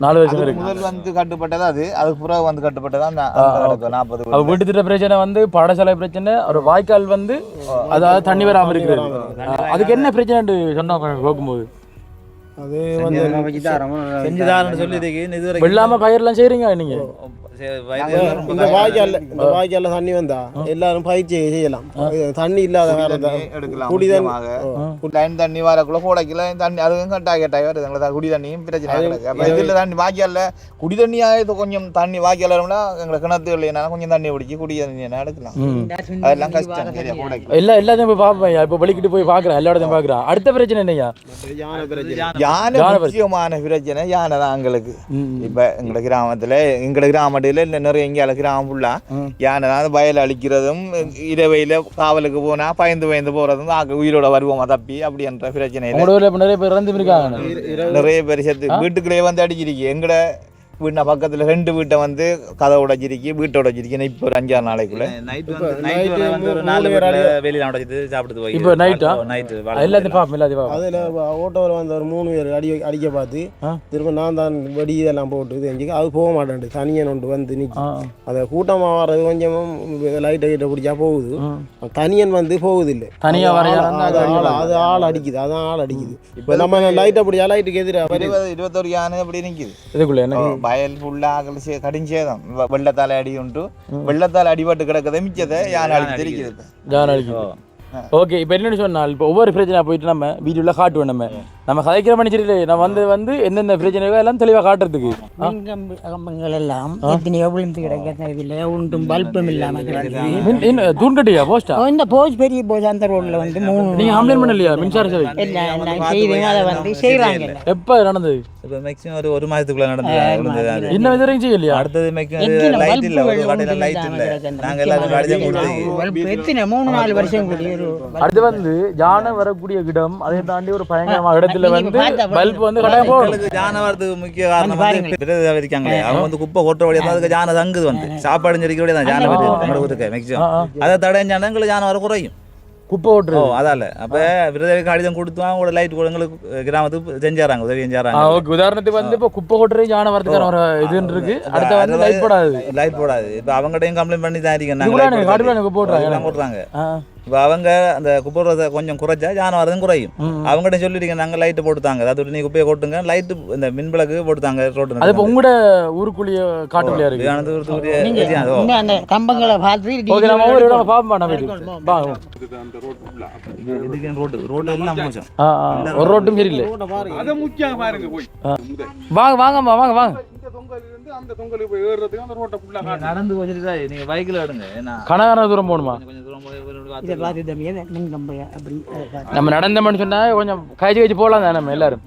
4 வருஷம் இருக்கு. முதல் வந்து கட்டுப்பட்டதா அதுக்கு பிறகு வந்து கட்டுப்பட்டதா 40. வீட்டு திட்ட பிரச்சனை வந்து பாடசாலை பிரச்சனை, ஒரு வாய்க்கால் வந்து அதாவது தண்ணி வராம இருக்கிறது. அதுக்கு என்ன பிரச்சனை சொன்னா போகும்போது அது வந்து வெள்ளாம பயிரெல்லாம் செய்றீங்க நீங்க. இந்த வாய்க்கால்ல தண்ணி வந்தா எல்லாரும் பயிற்சி செய்யலாம். தண்ணி இல்லாத லைன் தண்ணி வரக்குள்ள கோடைக்குள்ள தண்ணி அதுவும் கட்டாய் வருது. எங்களுக்கு குடி தண்ணியும் பிரச்சனை கிடக்கு. இதுல தண்ணி வாய்க்கால்ல குடி தண்ணியாக கொஞ்சம் தண்ணி வாய்க்கால் எங்களை கிணத்து இல்லைன்னா கொஞ்சம் தண்ணி பிடிச்சி குடி தண்ணி எடுக்கலாம். அதெல்லாம் கஷ்டம். எல்லாத்தையும் போய் பார்ப்பேன். இப்போ வெளிக்கிட்டு போய் பாக்குறேன், எல்லா இடத்தையும் பாக்குறேன். அடுத்த பிரச்சனை என்னையா? யானை முக்கியமான பிரச்சனை யானை தான் எங்களுக்கு. இப்ப எங்களோட கிராமத்துல கிராமத்துல நிறைய எங்கேயால கிராமம் ஃபுல்லா யானை தான் வயல் அழிக்கிறதும் இரவையில காவலுக்கு போனா பயந்து போறதும் உயிரோட வருவோமா தப்பி அப்படின்ற பிரச்சனை. நிறைய பேர் இறந்து இருக்காங்க. நிறைய பேர் சேர்த்து வீட்டுக்குள்ளே வந்து அடிச்சிருக்கு. எங்கட வீட்டு பக்கத்துல 2 வீட்டை வந்து கதை உடைச்சிருக்கு, வீட்டை உடைச்சிருக்கு. இப்போ ஒரு 5-6 நாளைக்குள்ள அதுல ஓட்டோவில் வந்து ஒரு 3 பேர் அடிக்க பார்த்து திரும்ப நான் தான் வெடி இதெல்லாம் போட்டு தெரிஞ்சுக்க அது போக மாட்டேன். தனியன் ஒன்று வந்து நிற்கி அதை கூட்டமாக வர்றது கொஞ்சமும் லைட்டை பிடிச்சா போகுது. தனியன் வந்து போகுது இல்லை, அது ஆள் அடிக்குது. அதான் ஆள் அடிக்குது. இப்போ நம்ம லைட்டை பிடிச்சா லைட்டுக்கு எதிராக 21 யானை அப்படி நிற்குது. இதுக்குள்ள வயல் ஃபுல்லாக கடிஞ்சேதான் வெள்ளத்தால் அடி உண்டு. வெள்ளத்தால் அடிபட்டு கிடக்கதை மிச்சத்தை யானை அடிச்சு தெரிக்கிறது. ஓகே, இப்போ என்னென்னு சொன்னால் இப்போ ஒவ்வொரு பிரச்சனை போயிட்டு நம்ம வீடியோவில் காட்டுவோம். நம்ம கதைக்கிற மனுஷரில்லை, நம்ம வந்து எந்தெந்த பிரச்சனையோ எல்லாம் தெளிவாக காட்டுறதுக்கு. கம்பங்கள் எல்லாம் எத்தனையோ விழுந்து கிடைக்கிறதில்லை, ஒன்றும் பல்பும் இல்லாமல் தூண் கட்டியா போஸ்டா? இந்த போஸ்ட் பெரிய போஸ்ட் அந்த ரோட்ல வந்து 3 நீங்க ஆம்பளைன் பண்ணலையா? மின்சார சேவை அதை வந்து செய்யறாங்க. எப்போ நடந்தது? மேக்ஸிமம் ஒரு மாதத்துக்குள்ள நடந்தது. இன்னும் இது வரைக்கும் செய்யலையா? அடுத்தது லைட் இல்லை, லைட் இல்லை. நாங்கள் எல்லாரும் 3-4 வருஷம் கூடிய. அடுத்து வந்து யானை வரக்கூடிய இடம், அதை தாண்டி ஒரு பயங்கரமான இடத்துல வந்து பல்ப் வந்து கட்டாயம் போகணும். யானை வரதுக்கு முக்கிய காரணம் இருக்காங்க. அவங்க வந்து குப்பை ஓட்டுற வழியா தான் அதுக்கு யானை தங்குது. வந்து சாப்பாடு செடிக்க வழியா தான் யானை வருது. மேக்ஸிமம் அதை தடைஞ்சாலும் எங்களுக்கு யானை வர குறையும். குப்பை ஓ ஓட்டுறது அதால அப்போ விருதுநகர் கடிதம் கொடுத்து அவங்களோட லைட் கூட எங்களுக்கு கிராமத்துக்கு செஞ்சாராங்க உதவி செஞ்சாராங்க. ஓகே உதாரணத்துக்கு வந்து இப்போ குப்பை ஓட்டுறது யானை வரதுக்கான ஒரு இதுன்னு இருக்கு அடுத்த வந்து லைட் போடாது லைட் போடாது. இப்போ அவங்ககிட்டையும் கம்ப்ளைண்ட் பண்ணி தான் இருக்கேன் குப்பை போடுறாங்க போடுறாங்க. இப்போ அவங்க அந்த குப்பை கொஞ்சம் குறைச்சா யானை வரதும் குறையும். அவங்ககிட்ட சொல்லிருக்கேன் நாங்கள் லைட்டு போட்டுத்தாங்க, அதாவது நீ குப்பையை கொட்டுங்க லைட்டு இந்த மின்விளக்கு போட்டுத்தாங்க ரோட்டு. அது இப்போ உங்களோட ஊருக்குள்ளேயே காட்டுக்குள்ளேயா இருக்கு அந்த கம்பங்களை பார்த்து ஓகே நம்ம ஒரு இடம் பாப்போம் ரோடு எல்லாம் மோசம். ஒரு ரோட்டும் சரியில்லை. அது முக்கியம் பாருங்க போய் வாங்க வாங்கம்மா வாங்க வாங்க அந்த தொங்கலுக்கு போய் ஏறுறதுக்கு அந்த ரோட்டை ஃபுல்லா நடந்து வச்சிருக்கா நீங்க பைக்கில் எடுங்க. கனகான தூரம் போகணுமா? கொஞ்சம் தூரம் நம்ம நடந்தோம்னு சொன்னா கொஞ்சம் கழிச்சு கழிச்சு போகலாம் தானே நம்ம எல்லாரும்.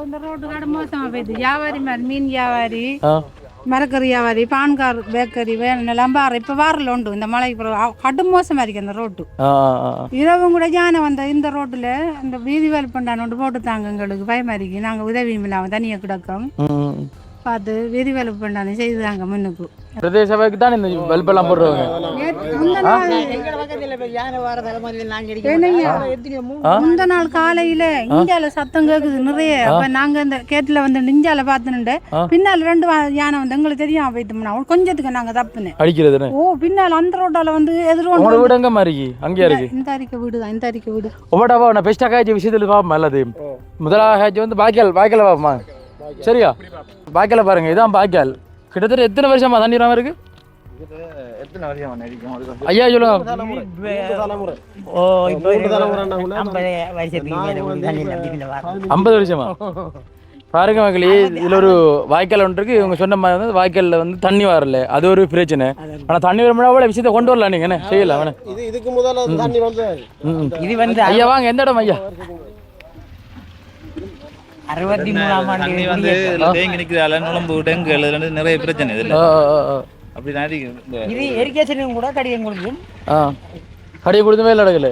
இந்த ரோடு கடை மோசமா போயிடுது. வியாபாரி மாதிரி மீன் வியாபாரி, மரக்கறி வியாபாரி, பான்கார் பேக்கரி எல்லாம் பாரு இப்ப வாரில் உண்டு. இந்த மலைக்கு பிறகு கடும் மோசமா இருக்கு அந்த ரோட்டு. இரவும் கூட யானை வந்த இந்த ரோட்டுல இந்த வீதி வேலை பண்ணான்னு போட்டு தாங்க, எங்களுக்கு பயமா இருக்கு. நாங்க உதவியும் இல்லாம தனியா கிடக்கோம். பார்த்து வீதி வேலை பண்ணானு செய்தாங்க முன்னுக்கு. பிரதேச சபைக்கு தான் இந்த பல்பெல்லாம் போடுறவங்க. முந்த நாள் காலையில இந்தியால சத்தம் கேக்குது நிறைய. அப்ப நாங்க இந்த கேட்டுல வந்து இந்தியால பாத்துனுண்டு பின்னால 2 யானை வந்து எங்களுக்கு தெரியும் போயிட்டோம்னா கொஞ்சத்துக்கு நாங்க தப்புன்னு அடிக்கிறது. ஓ பின்னால அந்த ரோட்டால வந்து எதிர்த்து வீடு எங்க மாதிரி அங்கேயா இருக்கு? இந்த அறிக்கை வீடுதான், இந்த அறிக்கை வீடு. ஒவ்வொருவா நான் பெஸ்டா காய்ச்சி விஷயத்துல பாப்போம் எல்லாத்தையும். முதலாவது காய்ச்சி வந்து பாக்கியால் பாப்போமா? சரியா பாக்கியால பாருங்க, இதான் பாக்கியால். கிட்டத்தட்ட எத்தனை வருஷமா தண்ணி வராம இருக்கு? ஐயா சொல்லுங்க. 50 வருஷமா பாருங்க மக்களே. இதுல ஒரு வாய்க்கால் ஒன்று இருக்கு. இவங்க சொன்ன மாதிரி வந்து வாய்க்கால்ல வந்து தண்ணி வரல, அது ஒரு பிரச்சனை. ஆனா தண்ணி வரமுடியா அவ்வளவு விஷயத்த கொண்டு வரலாம் நீங்க என்ன செய்யலாம். இதுக்கு முதல்ல தண்ணி வந்து இது வந்து ஐயா வாங்க, எந்த இடம் ஐயா? 63ஆம் ஆண்டு தண்ணி வந்து தேங்கி நிற்கிறால நுழம்பு டெங்கு நிறைய பிரச்சனை இதுல. அப்படி இது எரிகேஷனும் கூட கடிதம் கொடுக்கும். கடியை கொடுத்து வேலை நடக்கல.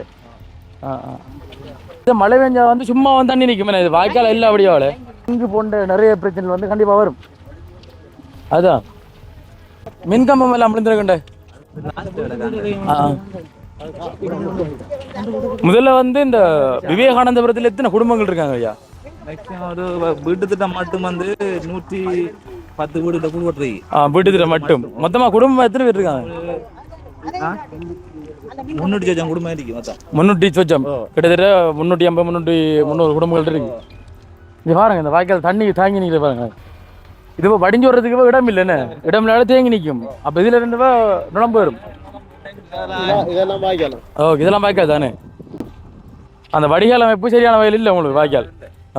இது மழை பெஞ்சா வந்து சும்மா வந்து தண்ணி நிற்கும். இது வாய்க்கால் இல்லை அப்படியாவில் இங்கு போன்ற நிறைய பிரச்சனை வந்து கண்டிப்பாக வரும். அதுதான் மின்கம்பம் எல்லாம் முடிந்திருக்கண்ட. முதல்ல வந்து இந்த விவேகானந்தபுரத்தில் எத்தனை குடும்பங்கள் இருக்காங்க ஐயா? மேக்ஸிமம் ஒரு வீட்டு திட்டம் மட்டும் வந்து 110 வீடு குடும்பம். வீட்டு திட்டம் மட்டும் மொத்தமா குடும்பம் எத்தனை பேர் இருக்காங்க? 300 சொச்சம் குடும்பம் இருக்கு மொத்தம். 300 சொச்சம் கிட்டத்தட்ட 350 300 குடும்பங்கள் இருக்கு. இங்க பாருங்க இந்த வாய்க்கால் தண்ணி தாங்கி நிற்கிற பாருங்க. இது இப்போ வடிஞ்சு வர்றதுக்கு இடம் இல்லைன்னு, இடம் இல்லாத தேங்கி நிற்கும். அப்போ இதுல இருந்து நுழம்பு வரும். இதெல்லாம் வாய்க்கால். ஓகே இதெல்லாம் வாய்க்கால் தானே. அந்த வடிகால் அமைப்பு சரியான வயல் இல்லை உங்களுக்கு வாய்க்கால்.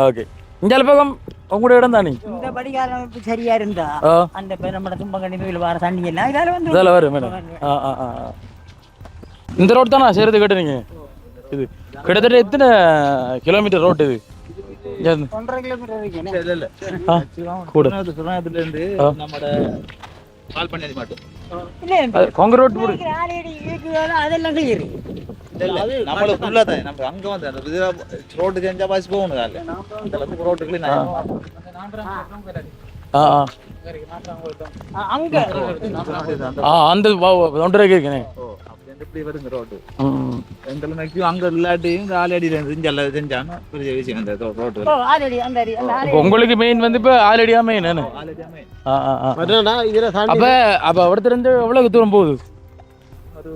ஓகே இங்கே பக்கம் உங்களோட இடம் தானே. இந்த வடிகால் அமைப்பு சரியா இருந்தா அந்த நம்ம தும்பங்கண்டி வர தண்ணி எல்லாம் இதால வரும் மேடம். இந்த ரோடு தானே சேர்த்து கேட்டுறீங்க? இது கிட்டத்தட்ட எத்தனை கிலோமீட்டர் ரோட்டு இது? 1.5 கிலோமீட்டர் கூட இருந்து நம்மட பால் பண்ணி மட்டும் கொங்க ரோட் போடு. அதெல்லாம் கிளியர். நம்மளுக்கு ஃபுல்லா தான் நம்ம அங்க வந்து அந்த ரோட் செஞ்சா பாஸ் போகணும் கால அந்த அளவுக்கு ரோட் கிளீன் அங்க அந்த ஒன்றரை இருக்கேனே. எப்படி வருங்க ரோடு எங்களுக்கு மேக்ஸிமம் அங்க இல்லாட்டியும் ஆலடி செஞ்சல செஞ்சானா பெரிய விஷயம் அந்த ரோடு. உங்களுக்கு மெயின் வந்து இப்போ ஆலடியா மெயின் என்ன? அப்ப அப்ப ஒருத்தர் இருந்து எவ்வளவு தூரம் போகுது? ஒரு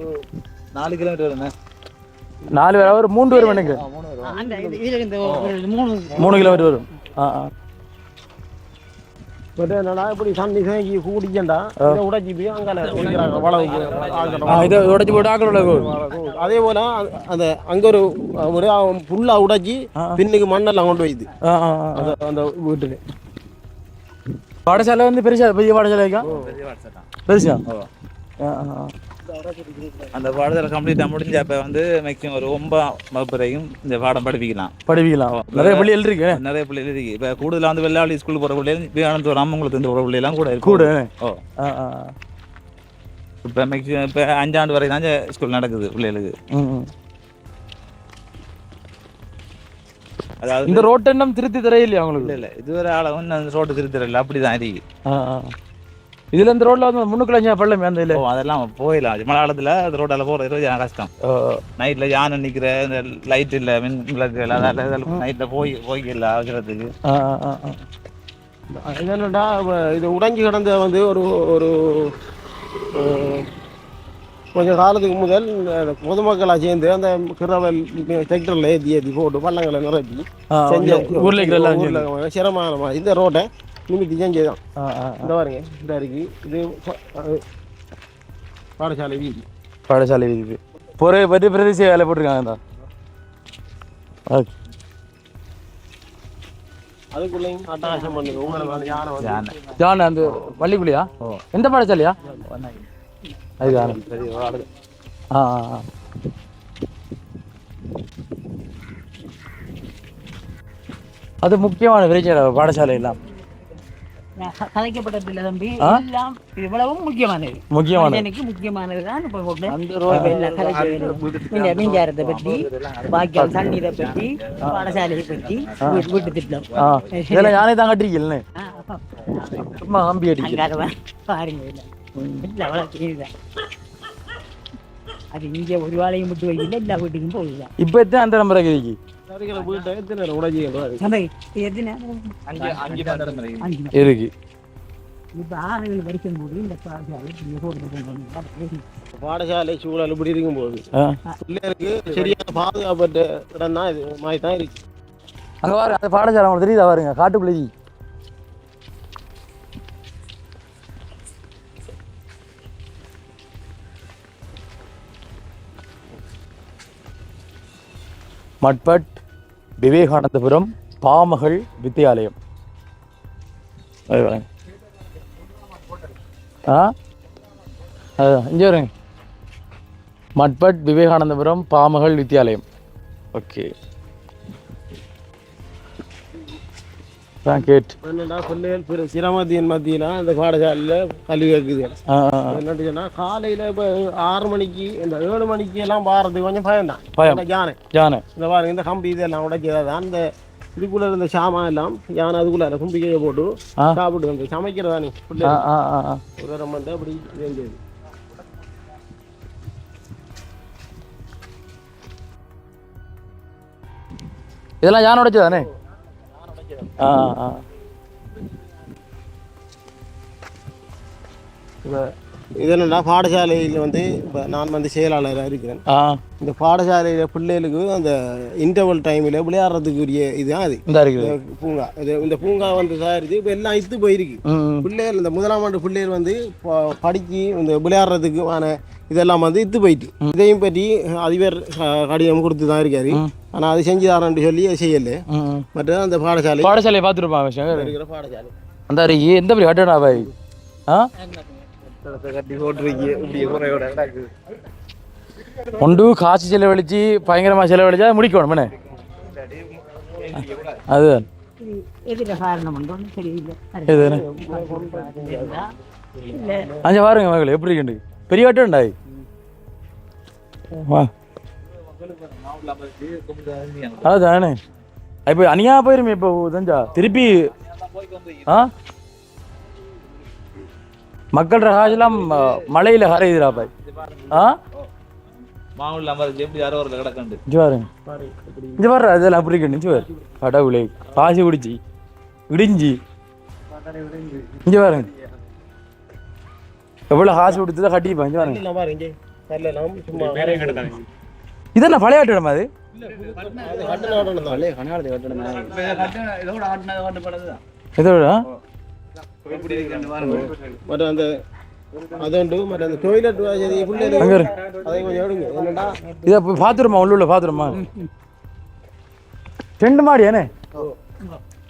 4 கிலோமீட்டர் வருங்க. 4 பேர் ஒரு 3 பேர் வேணுங்க. 3 கிலோமீட்டர் வரும். இப்படி தண்ணி தேங்கி கூடிக்கண்டா உடைச்சி போய் அங்கே இதை உடைச்சி போட்டு ஆக்கள். அதே போல அந்த அங்க ஒரு ஃபுல்லா உடைச்சி பின்னுக்கு மண்ணெல்லாம் கொண்டு போயிடுது அந்த வீட்டுக்கு. பாடசாலை வந்து பெருசா பெரிய பாடசாலைக்கா? பெருசா அந்த பாடத்தில் கம்ப்ளீட்டாக முடிஞ்ச அப்போ வந்து மேக்ஸிமம் ஒரு 9ஆம் வகுப்பு வரைக்கும் இந்த பாடம் படிப்பிக்கலாம். நிறைய பிள்ளைகள் இருக்கு. நிறைய பிள்ளைகள் இருக்கு. இப்போ கூடுதலாக வந்து வெள்ளாளி ஸ்கூல் போகிற பிள்ளைகள் விவேகானந்தபுரம் ராமங்குளத்து போகிற பிள்ளைலாம் கூட இருக்கு. ஓ இப்போ மேக்ஸிமம் இப்போ 5 ஆண்டு வரை தான் ஸ்கூல் நடக்குது பிள்ளைகளுக்கு. அதாவது இந்த ரோட்டை இன்னும் திருத்தி தரையில்லையா அவங்களுக்கு? இல்லை இதுவரை ஆளவும் இந்த ரோட்டு திருத்தி தரையில் அப்படி தான் இருக்கு. இதுல இந்த ரோட்ல வந்து முன்னுக்குள்ள பள்ளம் அந்த இல்ல அதெல்லாம் போயிடலாம் மலையாளத்தில் அந்த ரோட்டால் போகிறது கஷ்டம். நைட்டில் யானை நிற்கிற இந்த லைட் இல்லை மின் விளக்குகள் அதால் நைட்டில் போய்க்கல அவசரத்துக்கு. என்னென்னடா இது உடைஞ்சி கிடந்த வந்து ஒரு ஒரு கொஞ்சம் காலத்துக்கு முதல் பொதுமக்களாக சேர்ந்து அந்த கிரவல் டிராக்டரில் ஏற்றி போட்டு பள்ளங்களை நிரப்பி ஊரில் சிரமமான இந்த ரோட்டை நிமித்தி செஞ்சதுதான். இந்த பாருங்க இந்த இருக்கு இது பாடசாலை வீதி. பாடசாலை வீதி பொறை பற்றி பிரதேச வேலை போட்டிருக்காங்க. ஓகே அதுக்குள்ளேயும் அட்டகாசம் பண்ணுங்க ஜான் அந்த வள்ளிக்குழியா எந்த பாடசாலையா அதுதான். அது முக்கியமான பிரச்சனை பாடசாலை எல்லாம் கலைக்கப்பட்டதில்லை தம்பி. எல்லாம் இவ்வளவும் முக்கியமானது தான். மின்சாரத்தை பற்றி, பாக்கியம் தண்ணீரை பற்றி, பாடசாலையை பற்றி, வீட்டு திட்டம் இதெல்லாம் யானை தான் கட்டிருக்கீங்களே சும்மா கம்பி அடிக்க பாருங்க. அது இங்கே ஒரு வேலையும் விட்டு வைக்கல, எல்லா வீட்டுக்கும் போகுதுதான். இப்போ எத்தனை அந்த நம்பர் இருக்கு இருக்கு. பாடசாலை சூழல் இப்படி இருக்கும்போது பிள்ளைகளுக்கு சரியான பாதுகாப்பற்ற இடம் தான் இது மாதிரி தான் இருக்கு. அங்க பாருங்க அந்த பாடசாலை உங்களுக்கு தெரியுதா பாருங்க காட்டுக்குள்ளே மட்பட் விவேகானந்தபுரம் பாமகள் வித்தியாலயம். இங்கே வருங்க மட்பட் விவேகானந்தபுரம் பாமகள் வித்தியாலயம். ஓகே கேட் என்னடா பிள்ளைகள் சிரமத்தின் மத்தியில் அந்த பாடசாலையில் கல்வி கேட்குது. என்னட்டு சொன்னால் காலையில் இப்போ 6 மணிக்கு இந்த 7 மணிக்கு எல்லாம் பாடுறதுக்கு கொஞ்சம் பயம்தான். யானை இந்த பாருங்க இந்த கம்பி இதெல்லாம் உடைச்சதான் இந்த இதுக்குள்ள இருந்த சாமான் எல்லாம் யானை அதுக்குள்ள கும்பிக்கையை போட்டு சாப்பிட்டு வந்து சமைக்கிறதா நீ பிள்ளை வந்து அப்படி வேண்டியது. இதெல்லாம் யானை உடைச்சதானே? இது என்னன்னா பாடசாலையில் வந்து இப்போ நான் வந்து செயலாளராக இருக்கிறேன். இந்த பாடசாலையில் பிள்ளைகளுக்கு அந்த இன்டர்வல் டைமில் விளையாடுறதுக்குரிய இதுதான் அது பூங்கா. இந்த பூங்கா வந்து தயாரித்து இப்போ எல்லாம் இத்து போயிருக்கு. பிள்ளைகள் இந்த 1ஆம் ஆண்டு பிள்ளைகள் வந்து படித்து இந்த விளையாடுறதுக்குமான இதெல்லாம் வந்து இத்து போயிட்டு இதையும் பற்றி அதிபர் கடிதம் கொடுத்து தான் இருக்காரு. ஆனால் அது செஞ்சு தரேன்னு சொல்லி செய்யலை. மற்ற அந்த பாடசாலையை பார்த்துருப்பாங்க இருக்கிற பாடசாலை அந்த எந்த மாதிரி கட்டணா பாய் ஒன்று காசு செலவழிச்சு பயங்கரமா செலவழிச்சா முடிக்கணும். அதுதான் அஞ்சு பாருங்க மகளே எப்படி இருக்கு பெரிய கட்டண்டாய். அதுதானே இப்போ அணியா போயிருமே இப்போ தஞ்சா திருப்பி மக்கள் ரகாஜெல்லாம் மழையில ஹரையுதுரா பாய். அதெல்லாம் அப்படி கண்டிச்சு கடவுளை பாசி குடிச்சு இடிஞ்சி இங்க பாருங்க எவ்வளவு காசு கொடுத்துதான் கட்டிப்பாங்க. இதென்ன பழைய கட்டணமா அது? இதோட இதை பாத்துருமா உள்ள பாத்துருமா 2 மாடி ஏனே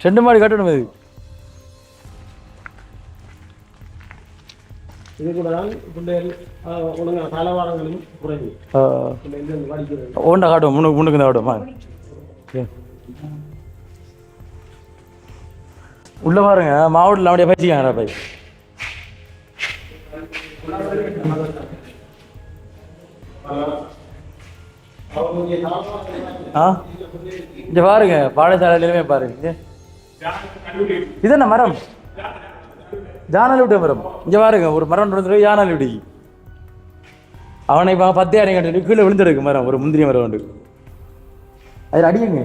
2 மாடி கட்டணும் இது. ஒன்றா காட்டும் முன்னுக்கு தான் காட்டுமா உள்ள பாருங்க மாவட்டத்தில் அப்படியே பயிற்சிக்காங்க பை. இங்க பாருங்க பாடசாலையிலுமே பாருங்க இது என்ன மரம் ஜானலுடைய மரம் இங்கே பாருங்க ஒரு மரம் வந்து ஜானலுடி அவனை இப்போ 10 அடி கட்டு கீழே விழுந்துருக்கு மரம் ஒரு முந்திரி மரம் உண்டு அதில் அடியுங்க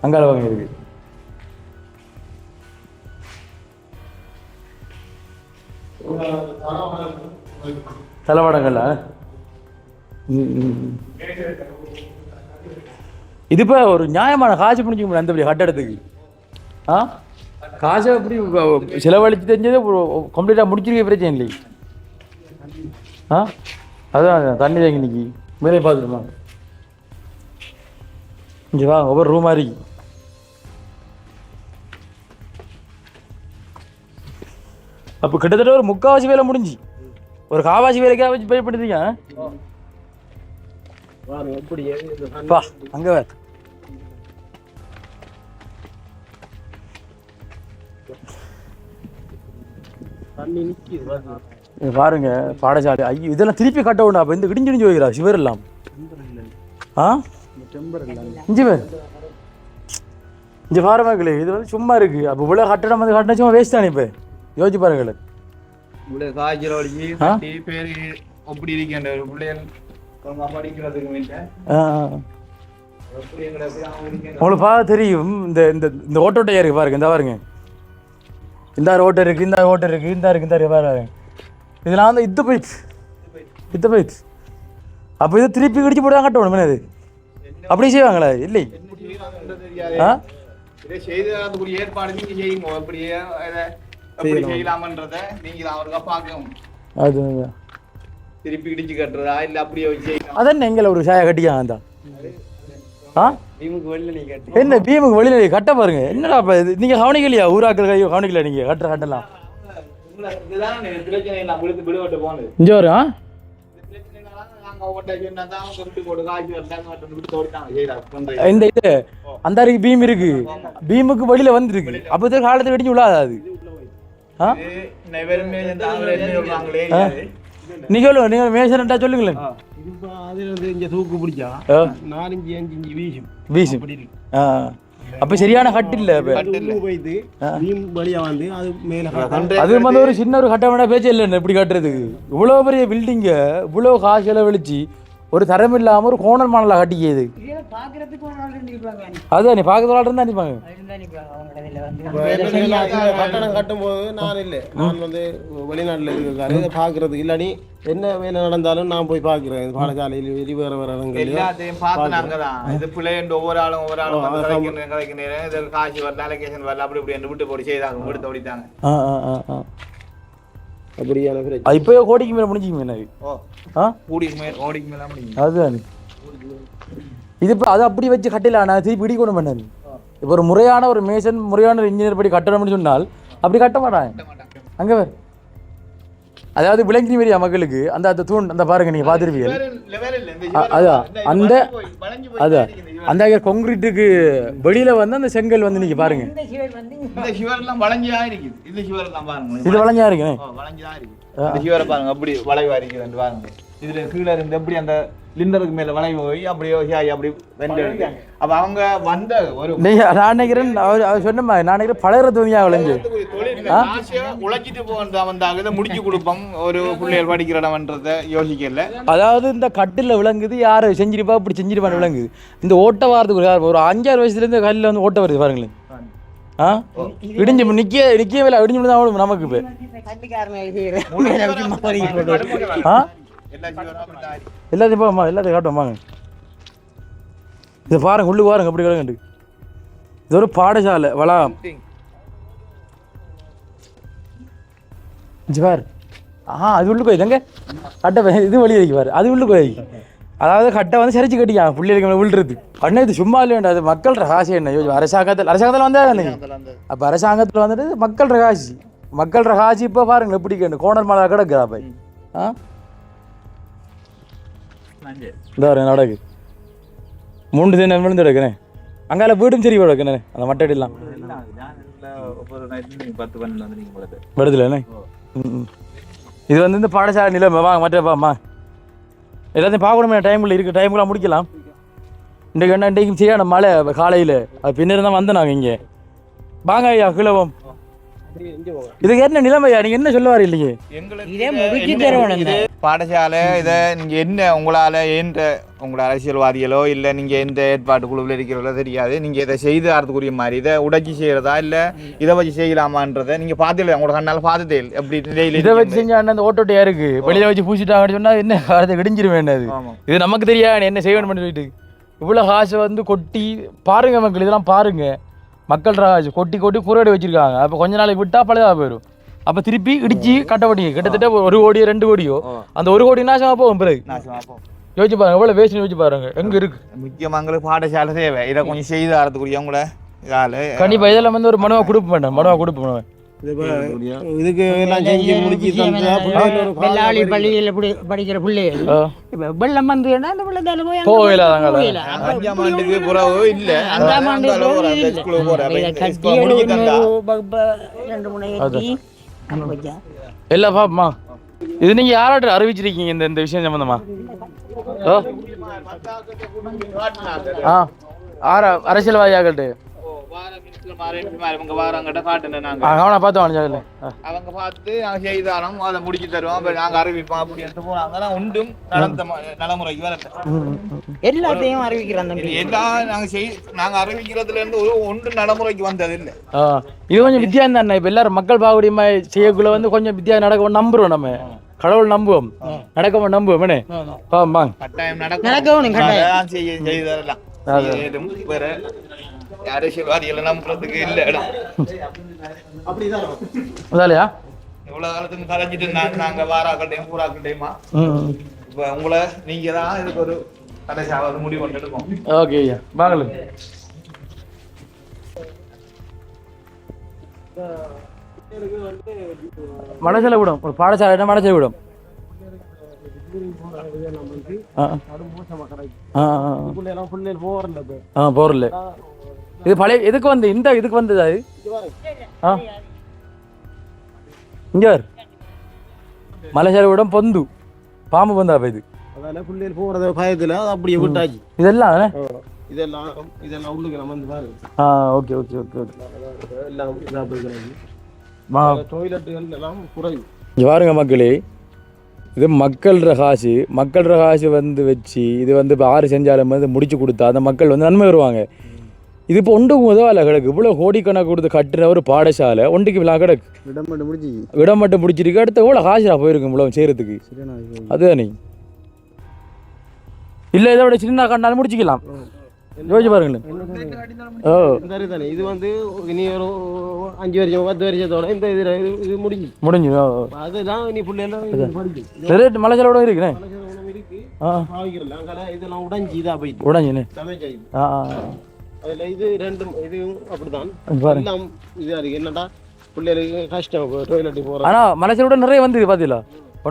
அங்கால வாங்க இருக்கு தலைவாடங்கள்ல இது இப்போ ஒரு நியாயமான காசு பிடிக்க முடியும் அந்த கட்டடத்துக்கு காசை எப்படி செலவழித்து தெரிஞ்சது கம்ப்ளீட்டாக முடிச்சிருக்க பிரச்சனை இல்லை அதான் தண்ணி தேங்கி நிற்கி மேலே பார்த்துருமா இங்கே வா ஒவ்வொரு ரூம் மாதிரி அப்போ கிட்டத்தட்ட ஒரு 3/4 வேலை முடிஞ்சு ஒரு 1/4 வேலைக்காக வச்சு பே பண்ணிருக்கீங்க பா அங்கே வேறு பாருங்க பாடசாலை ஐயோ இதெல்லாம் திருப்பி கட்ட உண்டா அப்போ இந்த இடிஞ்சு வைக்கிறா சிவர் எல்லாம் இஞ்சி பேர் இங்கே பாருமாக்களே இது வந்து சும்மா இருக்கு அப்போ இவ்வளோ கட்டடம் வந்து கட்டினா சும்மா வேஸ்ட் தானே இப்போ யோசிச்சு பாருங்களே இவ்வளோ காய்ச்சல் வலிச்சு பேர் அப்படி இருக்கின்ற பிள்ளைகள் படிக்கிறதுக்கு உங்களுக்கு பார்க்க தெரியும் இந்த இந்த இந்த ஓட்டோட்டையா இருக்கு பாருங்க இந்த பாருங்க இந்த ஓட்டை இருக்கு இந்த ஓட்டை இருக்கு இந்த இருக்கு இந்த இருக்கு பாருங்க இதெல்லாம் வந்து இத்த போயிடுச்சு அப்போ இதை திருப்பி கடிச்சு போட்டு கட்டணும் அது அப்படி செய்வாங்களா இல்லை ஏற்பாடு நீங்க செய்யுங்க அப்படியே செய்யலாமன்றத நீங்க அவருக்கா பார்க்கணும் அது திருப்பி இடிச்சு கட்டுறதா இல்ல அப்படியே செய்யலாம் அதான் எங்களை ஒரு சாயா கட்டிக்காங்க என்ன பீமுக்கு வெளியில கட்ட பாருங்க என்னடா நீங்க கவனிக்கலையா ஊராக்கள் கையோ கவனிக்கல நீங்க கட்டலாம் இங்க வரும் இந்த இது அந்த பீம் இருக்கு பீமுக்கு வெளியில வந்துருக்கு அப்போ காலத்தை வெடிச்சு விழாது நீங்க மேசன்டா சொல்லுங்களேன் தூக்கு பிடிச்சா 4-5 வீசும் அப்ப சரியான கட்டு இல்ல அது வந்து ஒரு சின்ன ஒரு கட்டமான பேச்சு இல்லை இப்படி கட்டுறதுக்கு இவ்வளவு பெரிய பில்டிங்க இவ்வளவு காசு செலவழிச்சு ஒரு தரம் இல்லாம ஒரு கோணல் மாடலா கட்டிக்கிது அதான் நீ பாக்கிறதால இருந்தா நிப்பாங்க கட்டணம் கட்டும் போது நான் இல்லை நான் வந்து வெளிநாட்டுல இருக்காரு இதை பாக்குறதுக்கு இல்லாடி என்ன வேலை நடந்தாலும் நான் போய் பாக்குறேன் பாடசாலையில் வெளி வேற வேற எல்லாத்தையும் பார்த்துனாங்கதான் இது பிள்ளைங்க ஒவ்வொரு ஆளும் கலைக்கிறேன் காசு வரல அலோகேஷன் வரல அப்படி இப்படி விட்டு போட்டு செய்தாங்க விட்டு ஓடிட்டாங்க அப்படியான இப்போயே கோடிக்கு மேல முடிஞ்சுங்க எனக்கு அதுதான் இது இப்போ அதை அப்படி வச்சு கட்டல நான் திருப்பி இடிக்கணும் பண்ணாரு இப்போ ஒரு முறையான ஒரு மேசன் முறையான ஒரு இன்ஜினியர் படி கட்டணும்னு சொன்னால் அப்படி கட்ட மாட்டாங்க அங்கே வேறு அதாவது விளங்கி வரியா மக்களுக்கு அந்த அந்த தூண் அந்த பாருங்க நீங்க பார்த்துருப்பீங்க அதான் அந்த அதான் அந்த கான்கிரீட்டுக்கு வெளியில வந்து அந்த செங்கல் வந்து நீங்க பாருங்க இது வளைஞ்சா இருக்கு அப்படி வளைவா இருக்கு பாருங்க இதுல கீழே இருந்து எப்படி அந்த லிண்டருக்கு மேல வளைவு போய் அப்படியே அப்படி வெண்டு அப்ப அவங்க வந்த ஒரு நான் நினைக்கிறேன் அவர் சொன்ன மாதிரி நான் நினைக்கிறேன் பழைய துணியா விளைஞ்சு உழைச்சிட்டு போக வந்தாங்க முடிச்சு கொடுப்போம் ஒரு பிள்ளைகள் படிக்கிற இடம்ன்றத யோசிக்கல அதாவது இந்த கட்டில விளங்குது யாரு செஞ்சிருப்பா இப்படி செஞ்சிருப்பான்னு விளங்குது இந்த ஓட்ட வாரத்துக்கு ஒரு 5-6 வயசுல இருந்து கல்லில் வந்து ஓட்ட வருது பாருங்களேன் இடிஞ்சு நிக்க வேலை இடிஞ்சு தான் நமக்கு இப்ப எல்லாத்தையும் போமா எல்லாத்தையும் காட்டும் வாங்க இதை பாருங்க உள்ளுக்கு பாருங்க அப்படி கிடக்கு இது ஒரு பாடசாலை வளாகம் பாரு அது உள்ளுக்கு வைங்க கட்டை இது வழி வைக்க பாரு அது உள்ளுக்கு வை அதாவது கட்டை வந்து சரிச்சு கட்டிக்காங்க பிள்ளைகளுக்கு விழுறது அண்ணா இது சும்மா இல்லை அது மக்கள் ரகாசி என்ன அரசாங்கத்தில் வந்தா அப்போ அரசாங்கத்தில் வந்துட்டு மக்கள் ரகாசி இப்போ பாருங்க எப்படி கேட்டு கோணல் மலை கிடக்குறா பை இந்த நடக்கு 3 தினம் விழுந்து எடுக்கிறேன் அங்கால வீடும் சரி கிடக்குண்ணே அந்த மட்டடிலாம் வருதுல இது வந்து இந்த பாடசாலை நிலைமை வாங்க மற்றப்பாம்மா எல்லாத்தையும் பார்க்கணுமே டைமில் இருக்குது டைமுக்குலாம் முடிக்கலாம் இன்றைக்கு என்ன இன்றைக்கும் சரியான மழை காலையில் அது பின்னர் தான் வந்தேன் நாங்கள் இங்கே வாங்க ஐயா கிழவம் இதுக்கு என்ன நிலைமையா நீங்க என்ன சொல்ல வர இல்லையே இதே முடிச்சு தரணும் இது பாடசாலை இதை நீங்க என்ன உங்களால உங்களோட அரசியல்வாதிகளோ இல்ல நீங்க எந்த ஏற்பாட்டு குழுவில் இருக்கிறவங்களோ தெரியாது நீங்க இதை செய்து ஆறதுக்குரிய மாதிரி இதை உடைச்சி செய்யறதா இல்ல இதை வச்சு செய்யலாமான்றதை நீங்க பார்த்துல உங்களோட கண்ணால பார்த்ததே எப்படி இதை வச்சு செஞ்சா அந்த ஓட்டோட்டையா இருக்கு வெளியில வச்சு பூசிட்டாங்கன்னு சொன்னா என்ன அதை இடிஞ்சிருவேன் அது இது நமக்கு தெரியாது என்ன செய்யணும்னு சொல்லிட்டு இவ்வளவு காசை வந்து கொட்டி பாருங்க மக்கள் இதெல்லாம் பாருங்க மக்கள் ராஜ் கொட்டி கொட்டி குறையோடு வச்சிருக்காங்க அப்போ கொஞ்ச நாளைக்கு விட்டா பழையதாக போயிடும் அப்போ திருப்பி இடிச்சு கட்டப்படிங்க கிட்டத்தட்ட 1 கோடியோ 2 கோடியோ அந்த 1 கோடி நாசமாக போகும் பிறகு யோசிச்சு பாருங்க எவ்வளோ வேஸ்ட் யோசிச்சு பாருங்க எங்க இருக்கு முக்கியமாக பாடசாலை தேவை இதை கொஞ்சம் செய்து ஆறதுக்குரியவங்கள இதால கண்டிப்பாக இதெல்லாம் வந்து ஒரு மனுவா கொடுக்க மாட்டேன் மனுவா கொடுப்பேன் இதுக்கு எல்லாம் செஞ்சு முடிச்சு வெள்ளாளி பள்ளியில் படிக்கிற பிள்ளைகள் வெள்ளம் வந்து போகல 5ஆம் ஆண்டுக்கு புறவு இல்ல 5ஆம் ஆண்டு ஸ்கூலுக்கு போற எல்லா பாப்பமா இது நீங்க யாராட்ட அறிவிச்சிருக்கீங்க இந்த விஷயம் சம்பந்தமா அரசியல்வாதியாகட்டு அவங்க பார்த்து நாங்க செய்தாலும் அதை முடிச்சு தருவோம் நாங்க அறிவிப்போம் அப்படி எடுத்து போனாங்க ஒன்றும் நடைமுறைக்கு வரல எல்லாத்தையும் அறிவிக்கிறோம் எல்லாம் நாங்க அறிவிக்கிறதுல இருந்து ஒன்று நடைமுறைக்கு வந்தது இல்லை இது கொஞ்சம் வித்தியாசம் தானே இப்ப எல்லாரும் மக்கள் பாகுடியமா செய்யக்குள்ள வந்து கொஞ்சம் வித்தியாசம் நடக்கும் நம்புறோம் நம்ம கடவுள் நம்புவோம் நடக்க நம்புவோம் கட்டாயம் நடக்கும் செய்தரலாம் அரசியல்வாதிகளை நம்புறதுக்கு இல்ல இடம் அதாலையா இவ்வளவு காலத்துக்கு கலைஞ்சிட்டு நாங்க வாராக்கட்டையும் பூராக்கட்டையுமா இப்ப உங்களை நீங்க தான் இதுக்கு ஒரு கடைசியாவது முடிவு கொண்டு எடுப்போம் ஓகே ஐயா வாங்கல மனசில விடும் ஒரு பாடசாலை மனசில விடும் போறல இது பழைய எதுக்கு வந்து இதுக்கு வந்தது அது இங்க மலைசாலை விடம் பொந்து பாம்பு பந்தா இது அதனால பிள்ளைகள் போறத பயத்துல அப்படியே விட்டாச்சு இதெல்லாம் இதெல்லாம் உள்ளுக்கு நம்ம வந்து பாருங்க ஓகே ஓகே ஓகே எல்லாம் இதா போயிடுறாங்க டாய்லெட்டுகள் எல்லாம் குறையும் பாருங்க மக்களே இது மக்கள்ற காசு வந்து வச்சு இது வந்து இப்போ 6 செஞ்சாலும் வந்து முடிச்சு கொடுத்தா அந்த மக்கள் வந்து நன்மை வருவாங்க இது இப்போ ஒன்றுக்கு முதல்ல கிடக்கு இவ்வளோ கோடிக்கணக்கு கொடுத்து கட்டுற ஒரு பாடசாலை ஒன்றுக்கு இவ்வளோ கிடக்கு இடம் மட்டும் முடிச்சிருக்கு அடுத்த எவ்வளோ காசுடா போயிருக்கும் இவ்வளோ செய்கிறதுக்கு அதுதானே இல்லை இதை விட சின்ன கண்டாலும் முடிச்சிக்கலாம் யோசிச்சு பாருங்களேன் இது வந்து இனி ஒரு 5 வருஷம் 10 வருஷத்தோட இந்த இது முடிஞ்சு அதுதான் இனி பிள்ளைலாம் மலைசாலோட இருக்குண்ணே இதெல்லாம் உடைஞ்சி இதா போயிட்டு உடஞ்சுண்ணே அதுல இது ரெண்டும் இதுவும் அப்படிதான் எல்லாம் இதா இருக்கு என்னடா பிள்ளைகளுக்கு கஷ்டம் டாய்லெட் போற ஆனா மலைசாலோட நிறைய வந்து பாத்தீங்களா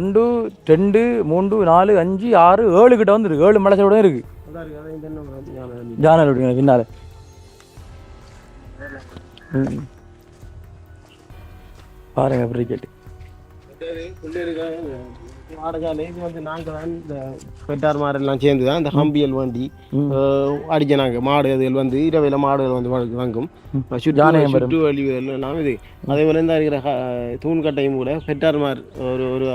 1 2 3 4 5 6 7 கிட்ட வந்துருக்கு 7 மலைசாலோட இருக்கு ஜானல் விடுங்க பின்னால பாருங்க கிரிக்கெட் பாடசாலை இது வந்து நாங்கள் தான் இந்த பெட்டார் மாடெல்லாம் சேர்ந்து தான் இந்த ஹம்பியல் வண்டி அடிக்க நாங்கள் மாடு அதுகள் வந்து இரவையில் மாடுகள் வந்து வாங்கும் சுற்று வழிகள் எல்லாம் இது அதே போல இந்த இருக்கிற தூண்கட்டையும் கூட பெட்டார் மார் ஒரு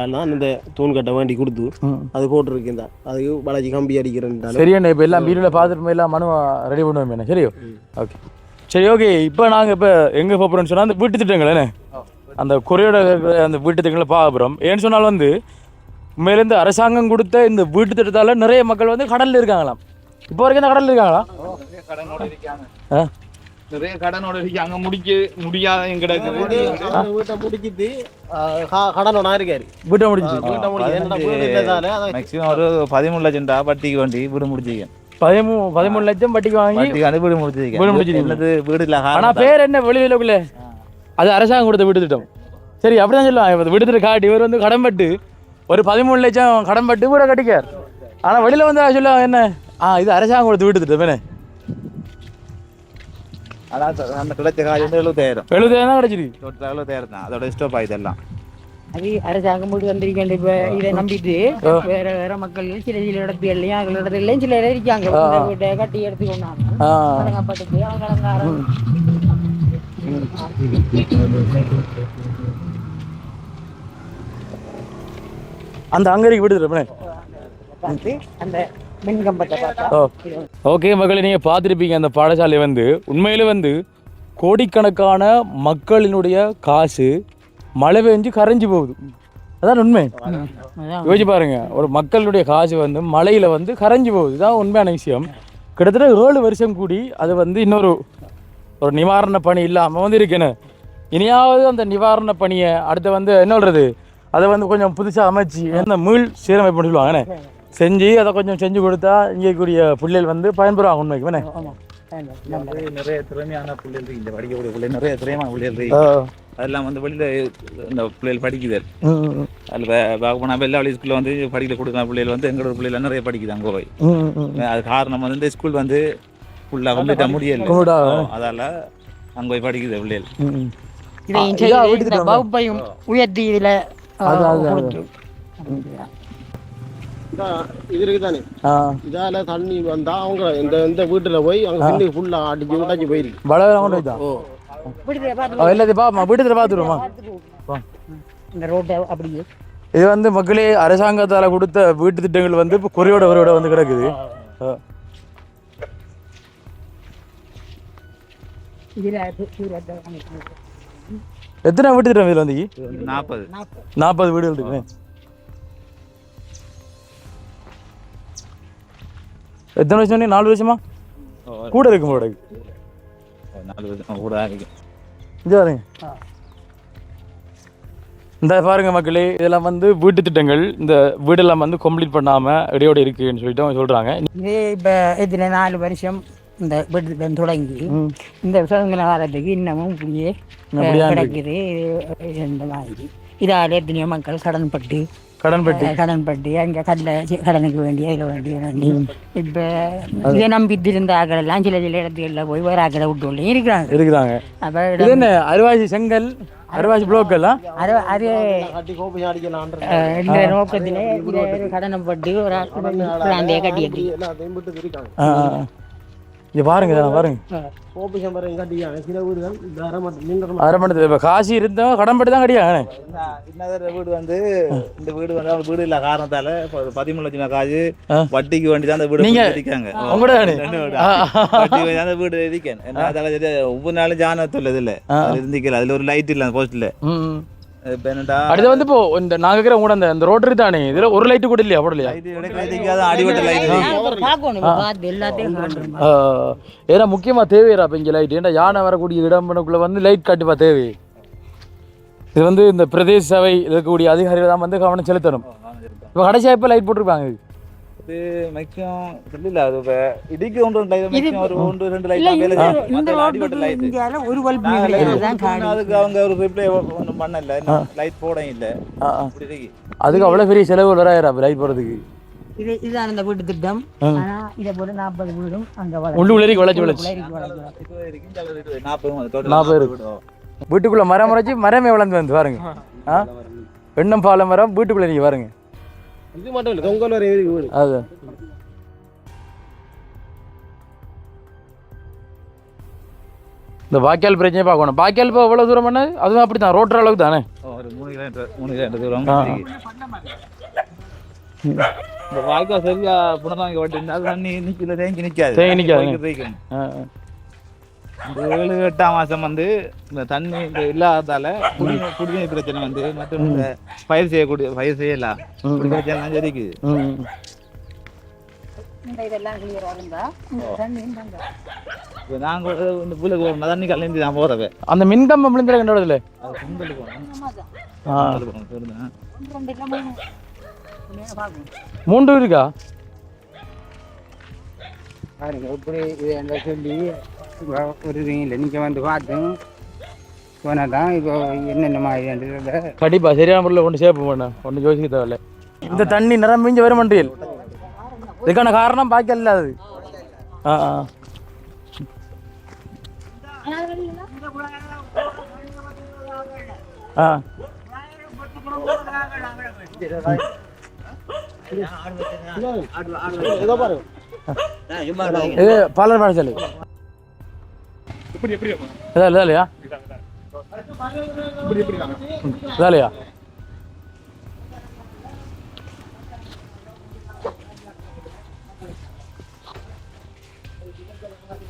ஆள் தான் இந்த தூண்கட்டை வண்டி கொடுத்து அது போட்டுருக்கேன் தான் அதுக்கு பாலாஜி கம்பி அடிக்கிறேன் சரியா இப்போ எல்லாம் வீடியோவில் பார்த்துட்டு எல்லாம் மனு ரெடி பண்ணுவோம் சரியோ ஓகே சரி ஓகே இப்போ நாங்கள் இப்போ எங்கே போகிறோம்னு சொன்னால் அந்த வீட்டு திட்டங்களே அந்த குறையோட அந்த வீட்டு திட்டங்களை பார்க்குறோம் ஏன்னு சொன்னால் வந்து உண்மையிலேருந்து அரசாங்கம் கொடுத்த இந்த வீட்டு திட்டத்தால் நிறைய மக்கள் வந்து கடலில் இருக்காங்களாம் இப்போ வரைக்கும் இந்த கடலில் இருக்காங்களா கடனோட இருக்காங்க நிறைய கடனோட இருக்காங்க முடியாத எங்கிட்ட வீட்டை முடிக்கிட்டு கடனோட இருக்காரு வீட்டை முடிச்சு மேக்ஸிமம் ஒரு 13 லட்சம் ரூபா வட்டிக்கு வேண்டி வீடு முடிச்சிருக்கேன் 13 லட்சம் வட்டிக்கு வாங்கி வீடு முடிச்சிருக்கேன் வீடு இல்லை ஆனால் பேர் என்ன வெளியிலக்குள்ள அது அரசாங்கம் கொடுத்த வீட்டு திட்டம் சரி அப்படிதான் சொல்லுவாங்க வீட்டு திட்டம் காட்டி இவர் வந்து கடன்பட்டு ஒரு 13 லட்சம் கடன்பட்டு வீட கட்டிக்கார் ஆனால் வெளியில் வந்து சொல்லுவாங்க என்ன இது அரசாங்கம் கொடுத்த வீட்டு திட்டம் என்ன அந்த கிடைச்ச காசு வந்து 70,000 தான் கிடைச்சிருக்கு 70,000 தான் அதோட ஸ்டாப் ஆகுது எல்லாம் அது அரசாங்கம் போட்டு வந்திருக்கேன் இப்போ இதை நம்பிட்டு வேற மக்கள் சில இடத்துலையும் இடத்துலையும் சில இருக்காங்க வீட்டை கட்டி எடுத்துக்கொண்டாங்க அந்த அங்கரிக்கு விடுதுறேன். அந்த மின்கம்பத்தை பார்த்தா ஓகே மக்களை, நீங்கள் பார்த்துருப்பீங்க அந்த பாடசாலை வந்து உண்மையிலே வந்து கோடிக்கணக்கான மக்களினுடைய காசு மழை பெஞ்சு கரைஞ்சி போகுது. அதான் உண்மை. யோசிச்சு பாருங்க, ஒரு மக்களுடைய காசு வந்து மழையில் வந்து கரைஞ்சி போகுது. இதுதான் உண்மையான விஷயம். கிட்டத்தட்ட 7 வருஷம் கூடி அது வந்து இன்னொரு ஒரு நிவாரண பணி இல்லாமல் வந்து இருக்கேன்னு. இனியாவது அந்த நிவாரண பணியை அடுத்து வந்து என்ன சொல்கிறது, அதை வந்து கொஞ்சம் புதுசாக அமைச்சு என்ன மீள் சீரமைப்புன்னு சொல்லுவாங்கண்ணே, செஞ்சு அதை கொஞ்சம் செஞ்சு கொடுத்தா இங்கே கூடிய பிள்ளைகள் வந்து பயன்பெறுவாங்க. உண்மைக்கு வேணே நிறைய திறமையான பிள்ளைகள் இந்த படிக்கக்கூடிய பிள்ளைகள் நிறைய திறமையான பிள்ளைகள் அதெல்லாம் வந்து வெளியில் இந்த பிள்ளைகள் படிக்குது. அதில் பார்க்க போனால் எல்லா வழி ஸ்கூலில் வந்து படிக்கல கொடுக்குற பிள்ளைகள் வந்து எங்களோட பிள்ளைகள் நிறைய படிக்குது அங்கே போய். அது காரணம் வந்து இந்த ஸ்கூல் வந்து ஃபுல்லாக கம்ப்ளீட்டாக முடியல, அதால் அங்கே போய் படிக்குது பிள்ளைகள். வகுப்பையும் உயர்த்தி இதில் இது இருக்குதானே, இதால தண்ணி வந்தா அவங்க இந்த வீட்டுல போய் அவங்க பின்னுக்கு ஃபுல்லா அடிச்சு உடைச்சு போயிருக்கு. வளவெல்லாம் கொண்டு போய்தான் எல்லாத்தையும் பாப்பா வீட்டுல பார்த்துருவோமா. இந்த ரோட்டை அப்படியே இது வந்து மக்களே அரசாங்கத்தால் கொடுத்த வீட்டு திட்டங்கள் வந்து இப்போ குறையோட வந்து கிடக்குது. எத்தனை வீட்டு திட்டம் இதில் வந்து 40 வீடுகள் இருக்கு. எத்தனை வருஷம்? 4 வருஷமா கூட இருக்கும் போட. 4 வருஷம் கூட இருக்கு. இது பாருங்க, இந்த பாருங்க மக்களே, இதெல்லாம் வந்து வீட்டு திட்டங்கள். இந்த வீடெல்லாம் வந்து கம்ப்ளீட் பண்ணாமல் இடையோடு இருக்குன்னு சொல்லிட்டு அவங்க சொல்கிறாங்க. இதே இப்போ இதில் 4 வருஷம் இந்த வீட்டு திட்டம் தொடங்கி இந்த விசேஷங்கள காலத்துக்கு இன்னமும் இப்படியே கிடைக்குது. இந்த மாதிரி இதால் எத்தனையோ மக்கள் கடன்பட்டு அங்கே கடனுக்கு வேண்டிய இதில் வேண்டி இப்போ இதை நம்பித்திருந்த ஆக்களெல்லாம் சில இடத்துகளில் போய் வேறு ஆக்களை விட்டு இருக்கிறாங்க. அப்போ என்ன அருவாசி செங்கல், அருவாசி புளோக்கெல்லாம் அது இந்த நோக்கத்திலே கடனைப்பட்டு ஒரு ஆண்டையை கட்டி இங்கே பாருங்க அரமணத்தில் இப்போ காசு இருந்தோம் கடன்பட்டு தான் கட்டியாங்க. இன்னொரு வீடு வந்து இந்த வீடு வந்து அவங்க வீடு இல்ல காரணத்தால 13 லட்சம் காசு வட்டிக்கு வேண்டி தான் அந்த வீடு இருக்காங்க. அந்த வீடு இருக்கேன் ஒவ்வொரு நாளும் ஜானத்தில் இல்லை இருந்திக்கல, அதுல ஒரு லைட் இல்லை அந்த போஸ்ட்ல. அடுத்து வந்து இப்போ இந்த நாங்க இருக்கிற கூட அந்த ரோட்டரி தானே, இதுல ஒரு லைட் கூட இல்லையா போடலையா? அடிவட்ட லைட் ஏன்னா முக்கியமா தேவையா இப்போ இங்கே லைட்? ஏன்னா யானை வரக்கூடிய இடம்னுக்குள்ள வந்து லைட் கண்டிப்பா தேவை. இது வந்து இந்த பிரதேச சபை இருக்கக்கூடிய அதிகாரிகள் தான் வந்து கவனம் செலுத்தணும். இப்போ கடைசியா இப்போ லைட் போட்டிருப்பாங்க. அதுக்கு அவ்வளவு பெரிய செலவு வராயிரா லைட் போறதுக்கு. இதுதான் இந்த வீட்டு திட்டம். இதை போல 40 வீடும் உள்ளுக்குள்ளே வளைச்சு 40 வீட்டுக்குள்ள மரம் முறைச்சி மரமே வளர்ந்து வந்து பாருங்க. எண்ணம் பால மரம் வீட்டுக்குள்ள நீங்க பாருங்க. இது மட்டும் இல்லை, தொங்கல் வரை வீடு. அது இந்த வாய்க்கால் பிரச்சனை பார்க்கணும். வாய்க்கால் இப்போ எவ்வளோ தூரம் பண்ண அதுவும் அப்படி தான் ரோட்டர் அளவுக்கு தானே, ஒரு 3 கிலோமீட்டர் தூரம். இந்த வாய்க்கால் சரியா புனதாங்க வட்டி தண்ணி நிற்கல, தேங்கி நிற்காது. இந்த 7-8 மாதம் வந்து இந்த தண்ணி இல்லாததால குடிநீர் பிரச்சனை வந்து மற்றும் இந்த பயிர் செய்யலாம் பிரச்சனை இருக்குது. நாங்கள் இந்த புல்லுக்கு போகிறோம், தண்ணி கலந்து நான் போகிறவே அந்த மின்கம்பம் விழுந்துட கண்டோடதுல மூன்று இருக்கா? இப்படி இது என்ன சொல்லி ஒரு இல்லை, நீங்கள் வந்து பார்த்து போனால் தான் இப்போ என்னென்ன மாதிரி கண்டிப்பா சரியான முறையில் கொண்டு சேப்பு பண்ண ஒன்று யோசிக்க தேவையில்ல. இந்த தண்ணி நிரம்பிஞ்சு வரும் மண்டியல், இதுக்கான காரணம் பாய்க்கல் இல்லாதது. ஏதோ பாருங்க இது பாலர் பாடசாலை. இப்படி எப்படி இல்லையா இப்படி எப்படி வாங்க இல்லையா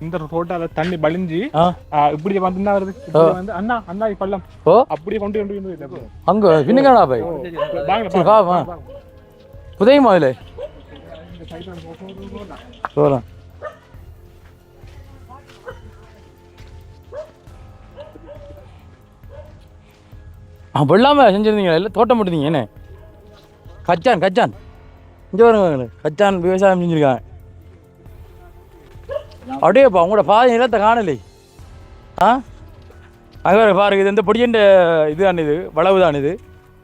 இந்த ரோட்டால தண்ணி வலிஞ்சு இப்படி வந்து வருது வந்து அண்ணா அண்ணா பள்ளம் அப்படியே கொண்டு அங்க பின்னுங்கடா போய் வாங்க புதையுமா அதில் போகலாம் வெள்ளாம செஞ்சிருந்தீங்களா இல்லை தோட்டம் போட்டுருந்தீங்க என்ன கச்சான் கச்சான் இங்கே வருங்க கச்சான் விவசாயம் செஞ்சுருக்காங்க அப்படியேப்பா உங்களோட பாதை நிலத்தை காணலை அங்கே பாருங்க இது வந்து பொடியண்ட இதுதான் இது வளவு தான் இது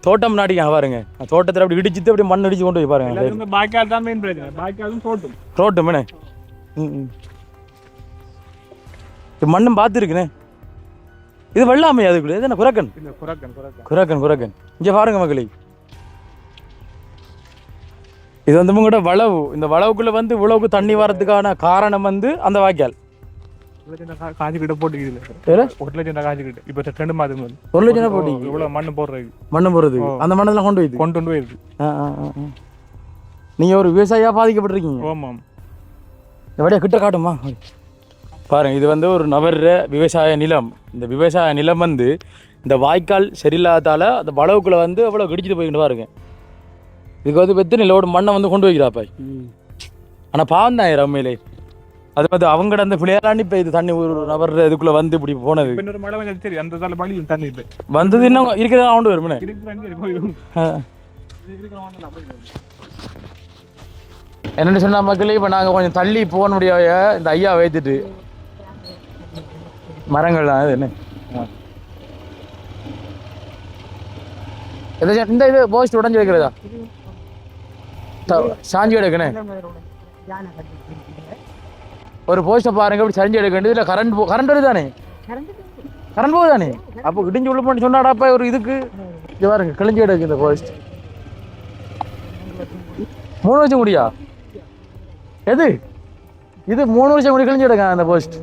தோட்டம் நாட்டிக்காங்க பாருங்க தோட்டத்தில் அப்படி இடிச்சுட்டு அப்படி மண் அடிச்சு கொண்டு போய் பாருங்க பாய்க்கால் தான் மெயின் பிரச்சனை பாய்க்காலும் தோட்டம் தோட்டம் என்ன மண்ணும் பார்த்துருக்குண்ணே இது வெள்ளாமை அதுக்குள்ள இது என்ன குரக்கன் குரக்கன் குரக்கன் இங்கே பாருங்க மக்களே இது வந்து உங்கள்கிட்ட வளவு இந்த வளவுக்குள்ள வந்து இவ்வளவுக்கு தண்ணி வரதுக்கான காரணம் வந்து அந்த வாய்க்கால் காஞ்சி கிட்ட போட்டுக்கிது 1 லட்சம் காஞ்சி கிட்ட இப்போ 2 மாதம் 1 லட்சம் போட்டு இவ்வளோ மண்ணு போடுறது அந்த மண்ணெல்லாம் கொண்டு போயிருக்கு நீங்க ஒரு விவசாயியா பாதிக்கப்பட்டிருக்கீங்க ஆமாம் எப்படியா கிட்ட காட்டுமா பாருங்க இது வந்து ஒரு நபர்ற விவசாய நிலம் இந்த விவசாய நிலம் வந்து இந்த வாய்க்கால் சரியில்லாதால அந்த வளவுக்குள்ள வந்து அவ்வளோ கிடிச்சிட்டு போய்கிட்டு பாருங்க இதுக்கு வந்து வெத்து நிலோட மண்ணை வந்து கொண்டு வைக்கிறாப்பாய் ஆனால் பாவம் தான் ரம்மையிலே அது வந்து அவங்கட அந்த பிள்ளையாராண்டி இப்போ இது தண்ணி ஒரு நபர் இதுக்குள்ள வந்து இப்படி போனது மழை வந்து சரி அந்த வழி தண்ணி வந்தது இன்னும் இருக்கிறதா கொண்டு வருமே என்னென்னு சொன்ன மக்களே இப்போ நாங்கள் கொஞ்சம் தள்ளி போக முடியாத இந்த ஐயா வைத்துட்டு மரங்கள் தான் இது என்ன இந்த இது போஸ்ட் உடஞ்சி வைக்கிறதா சாஞ்சி எடுக்கணே ஒரு போஸ்ட்டை பாருங்க அப்படி சரிஞ்சு எடுக்க வேண்டியது இல்லை கரண்ட் வருது தானே கரண்ட் போகுது தானே அப்போ இடிஞ்சு உள்ள பண்ணி சொன்னாடாப்பா ஒரு இதுக்கு இது பாருங்க கிழிஞ்சு எடுக்கு இந்த போஸ்ட் 3 வருஷம் முடியா எது இது 3 வருஷம் முடி கிழிஞ்சு எடுக்க அந்த போஸ்ட்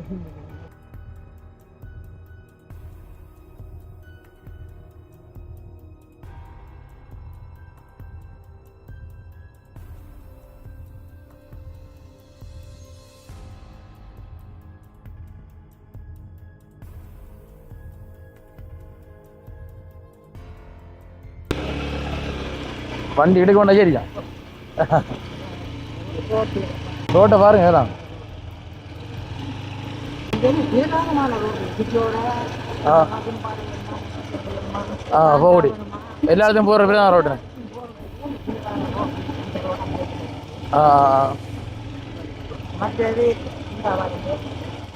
வண்டி எடுக்க வேண்டாம் சரியா ரோட்டை பாருங்க ஏதான் போடி எல்லாத்தையும் போகிற பேர் தான் ரோட்டு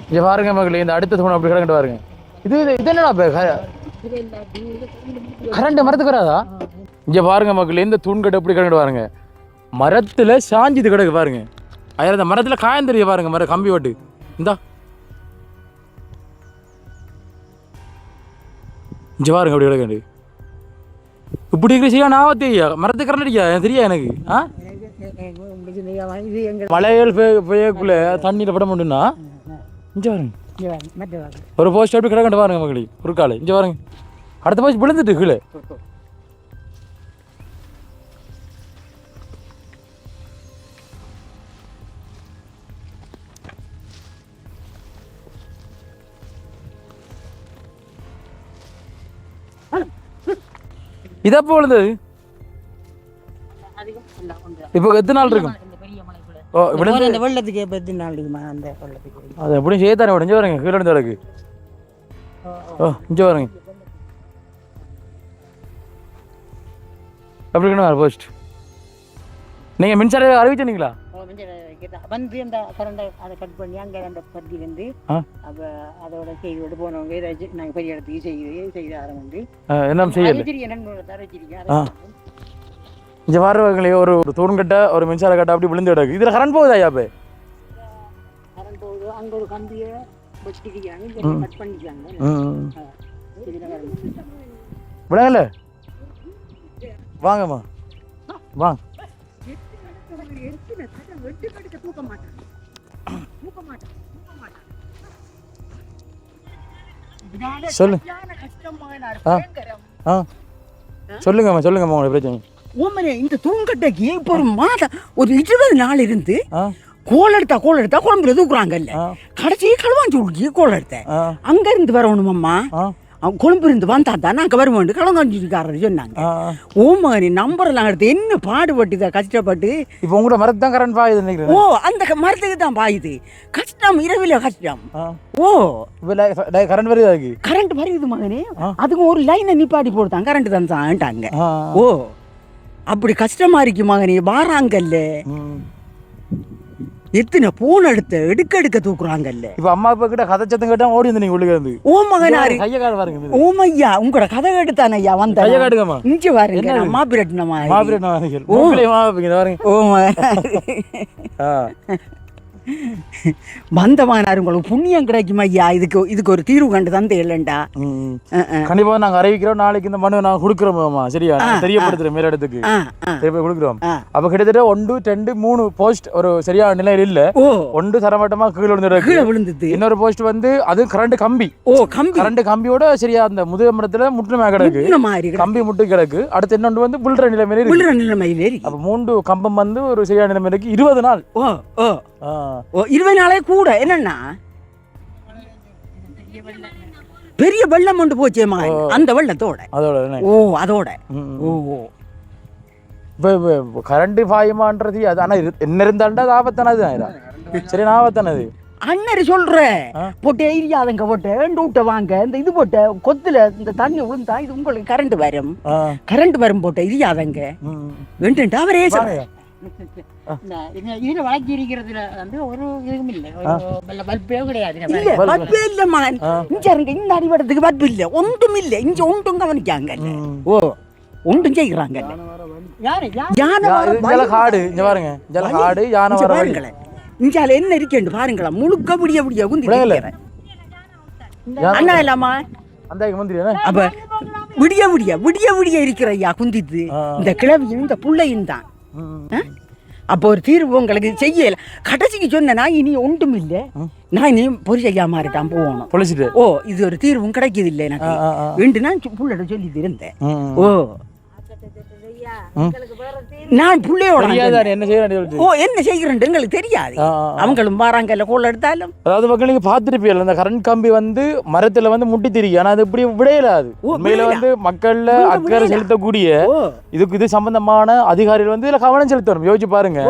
இங்கே பாருங்க மகளே இந்த அடுத்த தூண் அப்படி கிடக்கிட்டு பாருங்க இது இது என்னடா கரண்ட் மரத்துக்கு வராதா இங்கே பாருங்க மக்கள் இந்த தூண்கட்டு எப்படி கிடக்கிட்டு பாருங்க மரத்தில் சாஞ்சிது கிடக்கு பாருங்க அதில் அந்த மரத்தில் காயம் தெரிய பாருங்க மர கம்பி ஓட்டு இந்தா இங்கே பாருங்க அப்படி கிடக்கு இப்படி இருக்கிற செய்யா நான் தெரியா மரத்து கரண்ட் அடிக்கா தெரியா எனக்கு மழைகள் பெய்யக்குள்ள தண்ணியில் பட முடியும்னா இங்கே பாருங்க ஒரு போஸ்ட் அப்படி கிடக்கிட்டு பாருங்க மக்களே ஒரு காலை இங்கே பாருங்க அடுத்த போஸ்ட் விழுந்துட்டு கீழே இதப்போ விழுந்தது இப்போ எத்தனை நாள் இருக்கும் வெள்ளத்துக்கு எத்தனை நாள் இருக்குமா அந்த வெள்ளத்துக்கு அது எப்படியும் செய்யத்தானே இங்கே வரங்க கீழே இருந்து கிடக்கு இங்கே வரங்க அப்படி இருக்கணும் போஸ்ட் நீங்கள் மின்சார அறிவிச்சிருந்தீங்களா வந்து அந்த கரண்டை அதை கட் பண்ணி அங்கே அந்த பற்றி வந்து அப்போ அதோட செய்தியோடு போனவங்க ஏதாச்சும் நாங்கள் பெரிய இடத்துக்கு செய்து ஆரம்பிச்சு என்ன செய்யல இங்கே வரவங்களே ஒரு தூண் கட்ட ஒரு மின்சார கட்ட அப்படி விழுந்து கிடக்கு இதில் கரண்ட் போகுதா ஐயா இப்போ கரண்ட் போகுது அங்கே ஒரு கம்பியை வச்சுக்கிட்டாங்க கட் பண்ணிக்கிறாங்க விடங்கல்ல வாங்கம்மா வாங்க சொல்லு ஆ ஆ சொல்லுங்கம்மா சொல்லுங்கம்மா உங்களோட பிரச்சனை. ஓமனே இந்த தூங்கட்டைக்கு இப்போ ஒரு மாதம் ஒரு 20 நாள் இருந்து கோல் எடுத்தா குழம்புல தூக்குறாங்கல்ல, கடைசி களுவாஞ்சி உழுக்கி கோல் எடுத்த அங்க இருந்து வரணுமம்மா. கொழும்பு இருந்து வந்தா தான் நாங்க வருவோம் களங்காஞ்சிக்காரர் சொன்னாங்க. ஓமனி நம்பரெல்லாம் எடுத்து என்ன பாடுபட்டு கஷ்டப்பட்டு இப்போ உங்களோட மரத்து தான் கரண்ட் பாயுது நினைக்கிறேன். ஓ அந்த மரத்துக்கு தான் பாயுது கஷ்டம், இரவில கஷ்டம். ஓ கரண்ட் வருது, அதுக்கு கரண்ட் வருது மகனே, அதுக்கும் ஒரு லைனை நிப்பாட்டி போடுதான் கரண்ட் தந்தான்ட்டாங்க. ஓ அப்படி கஷ்டமா இருக்கு மகனே. வாராங்கல்ல எத்தனை போன் எடுக்க தூக்குறாங்கல்ல. இப்ப அம்மா அப்பா கிட்ட கதை சத்தம் கேட்டா ஓடி வந்து நீங்க உள்ளே இருந்து ஓ மகனாரு கைய கால் பாருங்க. ஓமையா உங்களோட கதை கேட்டுத்தானே ஐயா வந்த கைய காட்டுங்கம்மா. இங்க பாருங்க மாபிரட்னமா பாருங்க. ஓ வந்த மகனாரு உங்களுக்கு புண்ணியம் கிடைக்கும் ஐயா. இதுக்கு ஒரு தீர்வு கண்டு தந்து இல்லைண்டா. கண்டிப்பா நாங்க அறிவிக்கிறோம். நாளைக்கு இந்த மனு நாங்க கொடுக்குறோம். சரியா தெரியப்படுத்துறோம் மேலிடத்துக்கு கொடுக்குறோம். அப்ப கிட்டத்தட்ட 1 2 3 போஸ்ட் ஒரு சரியான நிலையில் இல்ல. ஒன்று தரமட்டமா கீழே விழுந்துருக்கு. இன்னொரு போஸ்ட் வந்து அது கரண்ட் கம்பி. கரண்ட் கம்பியோட சரியா அந்த முதுக மரத்துல முட்டுமே கிடக்கு, கம்பி முட்டு கிடக்கு. அடுத்து இன்னொன்று வந்து புல்ற நிலைமையில அப்ப 3 கம்பம் வந்து ஒரு சரியான நிலைமையில 20 நாள். 20 நாளே கூட என்னன்னா பெரிய வெள்ளம் கொண்டு போச்சேமா அந்த வெள்ளத்தோட அதோட கரண்ட் பாயுமான்றது அது. ஆனா என்ன இருந்தாலும் அது ஆபத்தானது. சரி ஆபத்தானது அண்ணரு சொல்ற போட்டு எரியாதங்க போட்டு விட்ட வாங்க இந்த இது போட்ட கொத்துல இந்த தண்ணி விழுந்தா இது உங்களுக்கு கரண்ட் வரும் போட்ட எரியாதங்க வேண்டுன்ட்டு அவரே சொல்ற. இதுல வளர்ச்சி இருக்கிறதுல வந்து ஒரு இதுவும் இல்லை, பல்பே கிடையாது. பல்பே இல்ல மகன், இந்த அடிபடத்துக்கு பல்பு இல்ல, ஒன்றும் இல்ல. இங்க ஒன்றும் கவனிக்காங்க. ஓ ஒன்றும் செய்யறாங்க. காடு இங்க பாருங்க, காடு யானை பாருங்களேன். இஞ்சால என்ன இருக்கேன் பாருங்களா, முழுக்க முடிய குந்தி அண்ணா இல்லாமா அப்ப விடிய இருக்கிற ஐயா குந்தித்து இந்த கிழவியும் இந்த புள்ளையும் தான். அப்போ ஒரு தீர்வு உங்களுக்கு செய்யல. கடைசிக்கு சொன்னா இனி ஒன்றும் இல்லை, நான் இனி பொறி செய்யாம இருக்கான் போகணும். ஓ இது ஒரு தீர்வும் கிடைக்குது இல்லை எனக்கு வேண்டு நான் புள்ளட சொல்லிட்டு இருந்தேன். ஓ நான் புள்ளையோட என்ன செய்கிறேன் எங்களுக்கு தெரியாது. அவங்களும் வராங்கல்ல கோல் எடுத்தாலும். அதாவது மக்கள் நீங்க பாத்துருப்பீங்க அந்த கரண்ட் கம்பி வந்து மரத்துல வந்து முட்டி திரியும். ஆனா அது இப்படி விடையலாது. உண்மையில வந்து மக்கள்ல அக்கறை செலுத்தக்கூடிய இது சம்பந்தமான அதிகாரிகள் வந்து இதுல கவனம் செலுத்தணும். யோசிச்சு பாருங்க.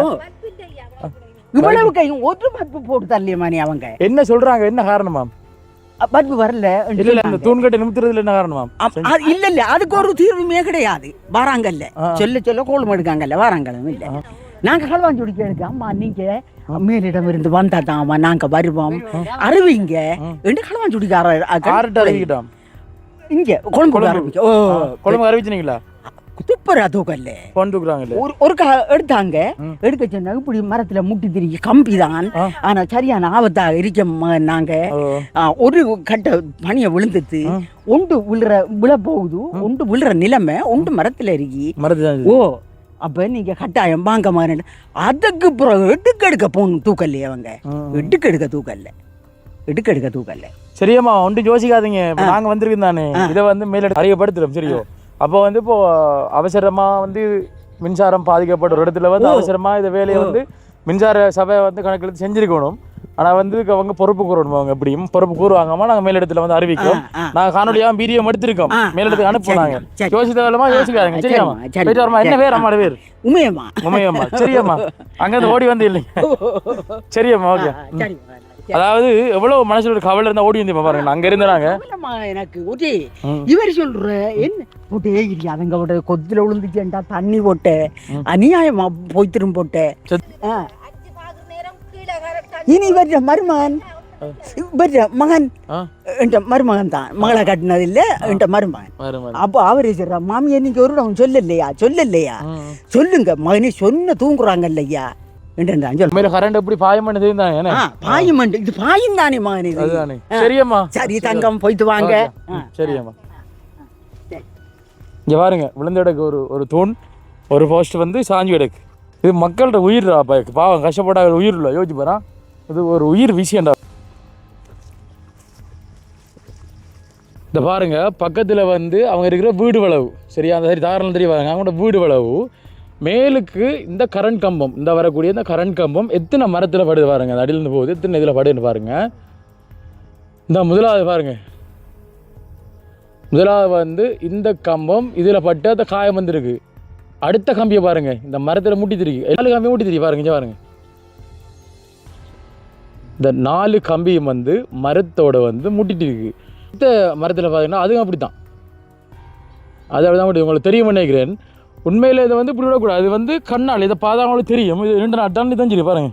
இவ்வளவு கையும் ஒரு பல்பு போட்டு தரலையமானே அவங்க என்ன சொல்றாங்க, என்ன காரணமா பல்பு வரல? இல்ல இந்த தூண்கட்டை நிமித்துறதுல என்ன காரணமா? இல்ல அதுக்கு ஒரு தீர்வுமே கிடையாது. வராங்கல்ல சொல்ல கோலம் எடுக்காங்கல்ல, வராங்களும் இல்ல. நாங்க களவாஞ்சி குடிக்க எடுக்க அம்மா நீங்க மேலிடம் இருந்து வந்தா தான் நாங்க வருவோம் அறிவிங்க என்று களவாஞ்சி குடிக்க இங்க கொழும்பு அறிவிச்சினீங்களா? துப்புரா தூக்கல்ல ஒரு எடுத்தாங்க. எடுக்க சொன்னா இப்படி மரத்துல முட்டி திரிக்க கம்பி தான். ஆனா சரியான ஆபத்தாக இருக்க நாங்க ஒரு கட்ட பனிய விழுந்துட்டு ஒன்று விழ போகுது, ஒன்று விழுற நிலைமை, ஒன்று மரத்துல இருக்கி. ஓ அப்ப நீங்க கட்டாயம் வாங்க மாதிரி அதுக்கு பிறகு எடுக்க போகணும். தூக்கல்ல அவங்க எடுக்க தூக்கல்ல. சரியாம்மா ஒன்றும் யோசிக்காதீங்க. நாங்க வந்திருக்கோம் தானே, இதை வந்து மேல அறியப்படுத்துறோம். சரியோ அப்போ வந்து இப்போ அவசரமா வந்து மின்சாரம் பாதிக்கப்பட்ட ஒரு இடத்துல வந்து அவசரமா இந்த வேலையை வந்து மின்சார சபை வந்து கணக்கெடுத்து செஞ்சிருக்கணும். ஆனா வந்து அவங்க பொறுப்பு கூறணும். அவங்க எப்படியும் பொறுப்பு கூறுவாங்கம்மா. நாங்க மேலிடத்துல வந்து அறிவிக்கிறோம். நாங்க காணொலியா வீடியோ எடுத்திருக்கோம், மேலிடத்துக்கு அனுப்புனாங்க. யோசித்தவளமா யோசிக்காதீங்க. சரியாமா போயிட்டு வரமா? என்ன பேர் அம்மாட பேர்? உமையம்மா. சரியாம்மா அங்கிருந்து ஓடி வந்து இல்லைங்க. சரியாம்மா ஓகே. அதாவது எவ்வளவு மனசுல கவலை இருந்தா ஓடி வந்து பாருங்க. அங்க இருந்தாங்க எனக்கு ஒரே இவர் சொல்ற என்ன போட்டே அவங்க கொத்துல விழுந்துச்சேன்டா தண்ணி போட்ட அநியாயமா போய் திரும்ப போட்ட. இனி வர்ற மருமகன் மகன் மருமகன் தான், மகளை கட்டினது இல்ல என்ற மருமகன். அப்போ அவரே சொல்ற மாமியா நீங்க ஒரு சொல்லலையா சொல்லுங்க மகனே சொன்ன தூங்குறாங்க இல்லையா. சரி தங்கம் போயிட்டு வாங்க. பாருங்க விழுந்த இடக்கு ஒரு தூண் ஒரு போஸ்ட் வந்து சாஞ்சி கிடக்கு. இது மக்களோட உயிர் பாவம், கஷ்டப்பட்ட உயிர் இல்லை. யோசிச்சு பாரு, இது ஒரு உயிர் விஷயம்டா. இந்த பாருங்க பக்கத்தில் வந்து அவங்க இருக்கிற வீடு வளவு சரியா அந்த சரி தாராளம் தெரிய பாருங்க அவங்களோட வீடு வளவு மேலுக்கு இந்த கரண்ட் கம்பம் இந்த வரக்கூடிய இந்த கரண்ட் கம்பம் எத்தனை மரத்தில் படுது பாருங்க அந்த அடியிலேருந்து போகுது எத்தனை இதில் படுதுன்னு பாருங்க இந்த முதலாவது பாருங்க முதலாவது வந்து இந்த கம்பம் இதில் பட்டு அந்த காயம் வந்துருக்கு அடுத்த கம்பியை பாருங்க இந்த மரத்தில் முட்டி திரிக்கு 4 கம்பியும் முட்டி திரி பாருங்க இங்கே பாருங்க இந்த 4 கம்பியும் வந்து மரத்தோட வந்து முட்டிட்டு இருக்கு இந்த மரத்தில் பார்த்தீங்கன்னா அதுவும் அப்படி தான் அது அப்படி தான் உங்களுக்கு தெரியும் நினைக்கிறேன் உண்மையில் இதை வந்து இப்படி விடக்கூடாது அது வந்து கண்ணால் இதை பார்த்தா அவங்களுக்கு தெரியும் இது 2 நாள் டன் தான் சரி பாருங்க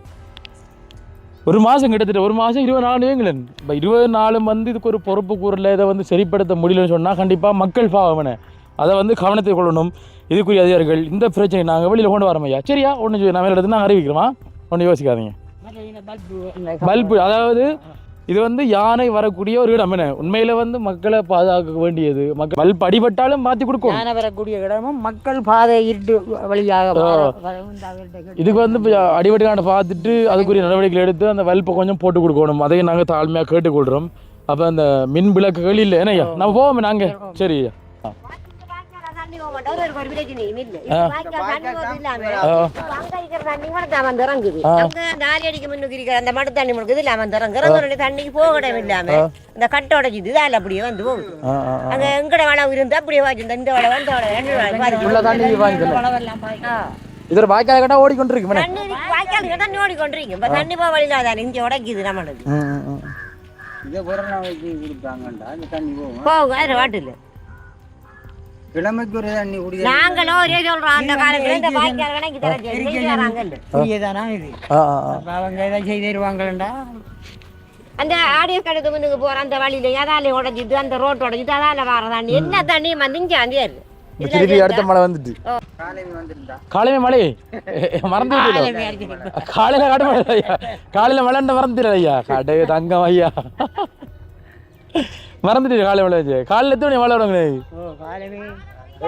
ஒரு மாதம் கிட்டத்தட்ட ஒரு மாதம் 20 நாள் வைங்களேன் இப்போ 20 நாளும் வந்து இதுக்கு ஒரு பொறுப்பு கூறல இதை வந்து சரிப்படுத்த முடியலன்னு சொன்னால் கண்டிப்பாக மக்கள் பாவனை அதை வந்து கவனத்தை கொள்ளணும் இதுக்குரிய அதிகாரிகள் இந்த பிரச்சனை நாங்கள் வெளியில் கொண்டு வரோம் ஐயா சரியா ஒன்று நான் மேலே எடுத்து நாங்கள் அறிவிக்கிறோமா ஒன்றும் யோசிக்காதீங்க பல்பு அதாவது இது வந்து யானை வரக்கூடிய ஒரு இடம் என்ன உண்மையில வந்து மக்களை பாதுகாக்க வேண்டியது மக்கள் பல்ப் அடிபட்டாலும் மாற்றி கொடுக்கணும் யானை வரக்கூடிய இடமும் மக்கள் பாதை இருட்டு வழியாக இதுக்கு வந்து அடிபட்டுக்கான பார்த்துட்டு அதுக்குரிய நடவடிக்கை எடுத்து அந்த பல்பை கொஞ்சம் போட்டு கொடுக்கணும் அதையும் நாங்கள் தாழ்மையாக கேட்டுக்கொள்கிறோம் அப்போ அந்த மின் விளக்குகள் இல்லை ஏன்னா நம்ம போவோம் நாங்கள் சரி ஐயா அந்த மடு தண்ணி முழுக்குது இல்லாம தண்ணிக்கு போகடம் இல்லாம இந்த கட்டை உடைச்சிது இதால அப்படியே வந்து போகுது அங்க எங்கட வளவு இருந்து அப்படியே வாங்கிருந்தா இந்த வளவு அந்த இதுல வாய்க்கால் கட்டா ஓடிக்கொண்டிருக்கு வாய்க்கால் தண்ணி ஓடிக்கொண்டிருக்கு இப்ப தண்ணி போக வழியில இங்க உடைக்குது நம்மளுக்கு போகும் அதுல வாட்டில் கிழமைக்கு ஒரு தண்ணி குடிக்க நாங்களும் ஒரே சொல்றோம் அந்த காலத்துல இந்த வாய்க்கால் கணக்கு தராங்க புரியதானா இது அவங்க ஏதாவது செய்து தருவாங்களா அந்த ஆடியோ கடைக்கு முன்னுக்கு போற அந்த வழியில ஏதால உடைஞ்சிட்டு அந்த ரோட் உடைஞ்சிட்டு அதால வர தண்ணி என்ன தண்ணியும் வந்து இங்க அந்தியாரு திருப்பி அடுத்த மழை வந்துட்டு காலையில மழை மறந்து காலையில காடு மழை காலையில மழைன்னு மறந்துடு ஐயா கடை தங்கம் ஐயா மறந்துட்டு காலையில மழை வச்சு காலையில எத்தனை மழை விடுங்க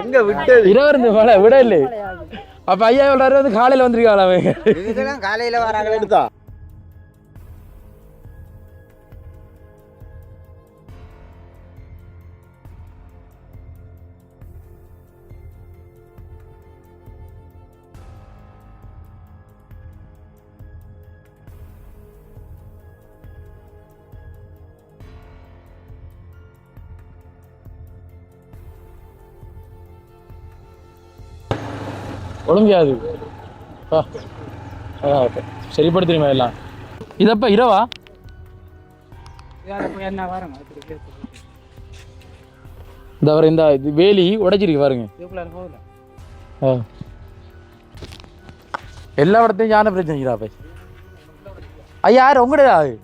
எங்க விட்டு இரவு இருந்து மழை விட இல்லை அப்ப ஐயா சொல்றாரு வந்து காலையில வந்திருக்காங்க காலையில வராங்களே எடுத்தா ஒழுங்காது சரிப்படுத்துறீமா எல்லாம் இதப்ப இரவா இந்த வர இந்த வேலி உடைச்சிருக்கு பாருங்க எல்லா இடத்தையும் யானை பிரச்சனைக்கிறா போய் ஐயா யார் உங்கடையா அது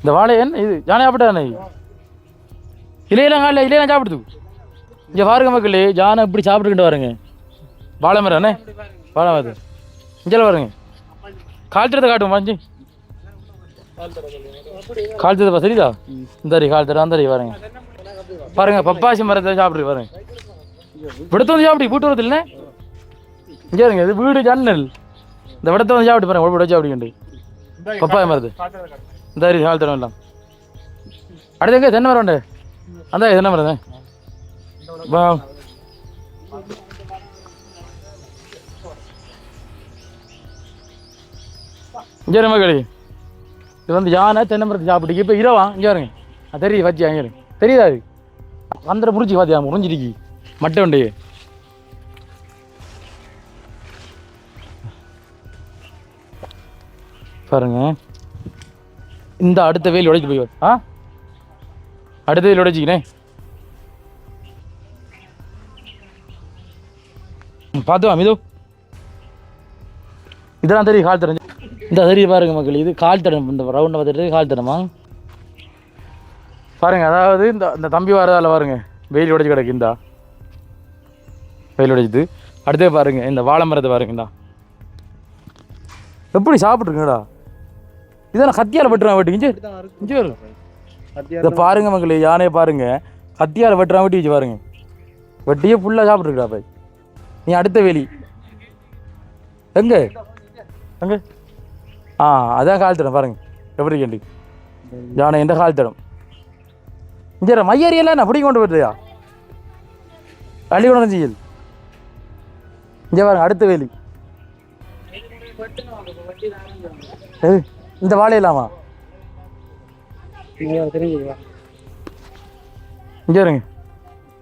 இந்த வாழையன் இது யானை சாப்பிட்டானே இலையெல்லாம் காலையில் இலையெல்லாம் சாப்பிடுது இங்கே பாருங்க மக்களே ஜானை இப்படி சாப்பிட்டுக்கிட்டு பாருங்க வாழை மரம் அண்ணே வாழை மரத்து இங்கே பாருங்க கால்த்தரத்தை காட்டுவோம் மாஞ்சி கால்த்தரப்பா சரிதா இந்த கால்த்தர அந்த பாருங்க பாருங்க பப்பாசி மரத்தை சாப்பிட்டு பாருங்க விடத்து வந்து சாப்பிட்டு கூட்டு வரது இல்லைண்ணே இங்கே இருங்க இது வீடு ஜன்னல் இந்த விடத்தை வந்து சாப்பிட்டு பாருங்க உடம்பு சாப்பிடுங்க பப்பாய மரத்து இந்த கால்த்தரம் எல்லாம் அடுத்து எங்கே தென்னை மரம் உண்டு அந்த தென்னை மரம் தான் வா இங்கே மகளி இது வந்து யானை தென்னை மரத்தை சாப்பிட்டு இப்போ இரவா இங்கே வருங்க தெரியுது வச்சு அங்கே தெரியுதா அது அந்த முடிச்சு பார்த்தியா முடிஞ்சிருக்கு மட்டை உண்டு பாருங்க இந்த அடுத்த வெயில் உடைச்சு போய் அடுத்த வெயில் உடைச்சிக்கிறேன் பார்த்துவா மிது இதெல்லாம் தெரியும் கால் தடம் இந்த தெரியும் பாருங்க மக்கள் இது கால் தடம் இந்த ரவுண்டை பார்த்துட்டு கால் தடமா பாருங்க அதாவது இந்த இந்த தம்பி வரதால பாருங்க வெயில் உடைச்சு கிடக்கு இந்தா வெயில் உடைச்சிது அடுத்தே பாருங்க இந்த வாழை மரத்தை பாருங்க இந்தா எப்படி சாப்பிட்ருக்கீங்கடா இதெல்லாம் கத்தியால் வெட்டுறான் வெட்டி இஞ்சி வரும் இதை பாருங்க மக்களே யானையை பாருங்க கத்தியால் வெட்டுறான் வெட்டி வச்சு பாருங்க வெட்டியே ஃபுல்லாக சாப்பிட்ருக்கா போய் நீ அடுத்த வேலி எங்கே எங்கே அதான் கால் தடம் பாருங்க எப்படி கேண்டி ஜானை எந்த கால் தடம் இங்கே மையறியெல்லாம் அப்படி கொண்டு வருதுயா அள்ளி கொண்டு செய்யல் இங்கே பாருங்க அடுத்த வேலி இந்த வாழையிலாமா இங்கே இருங்க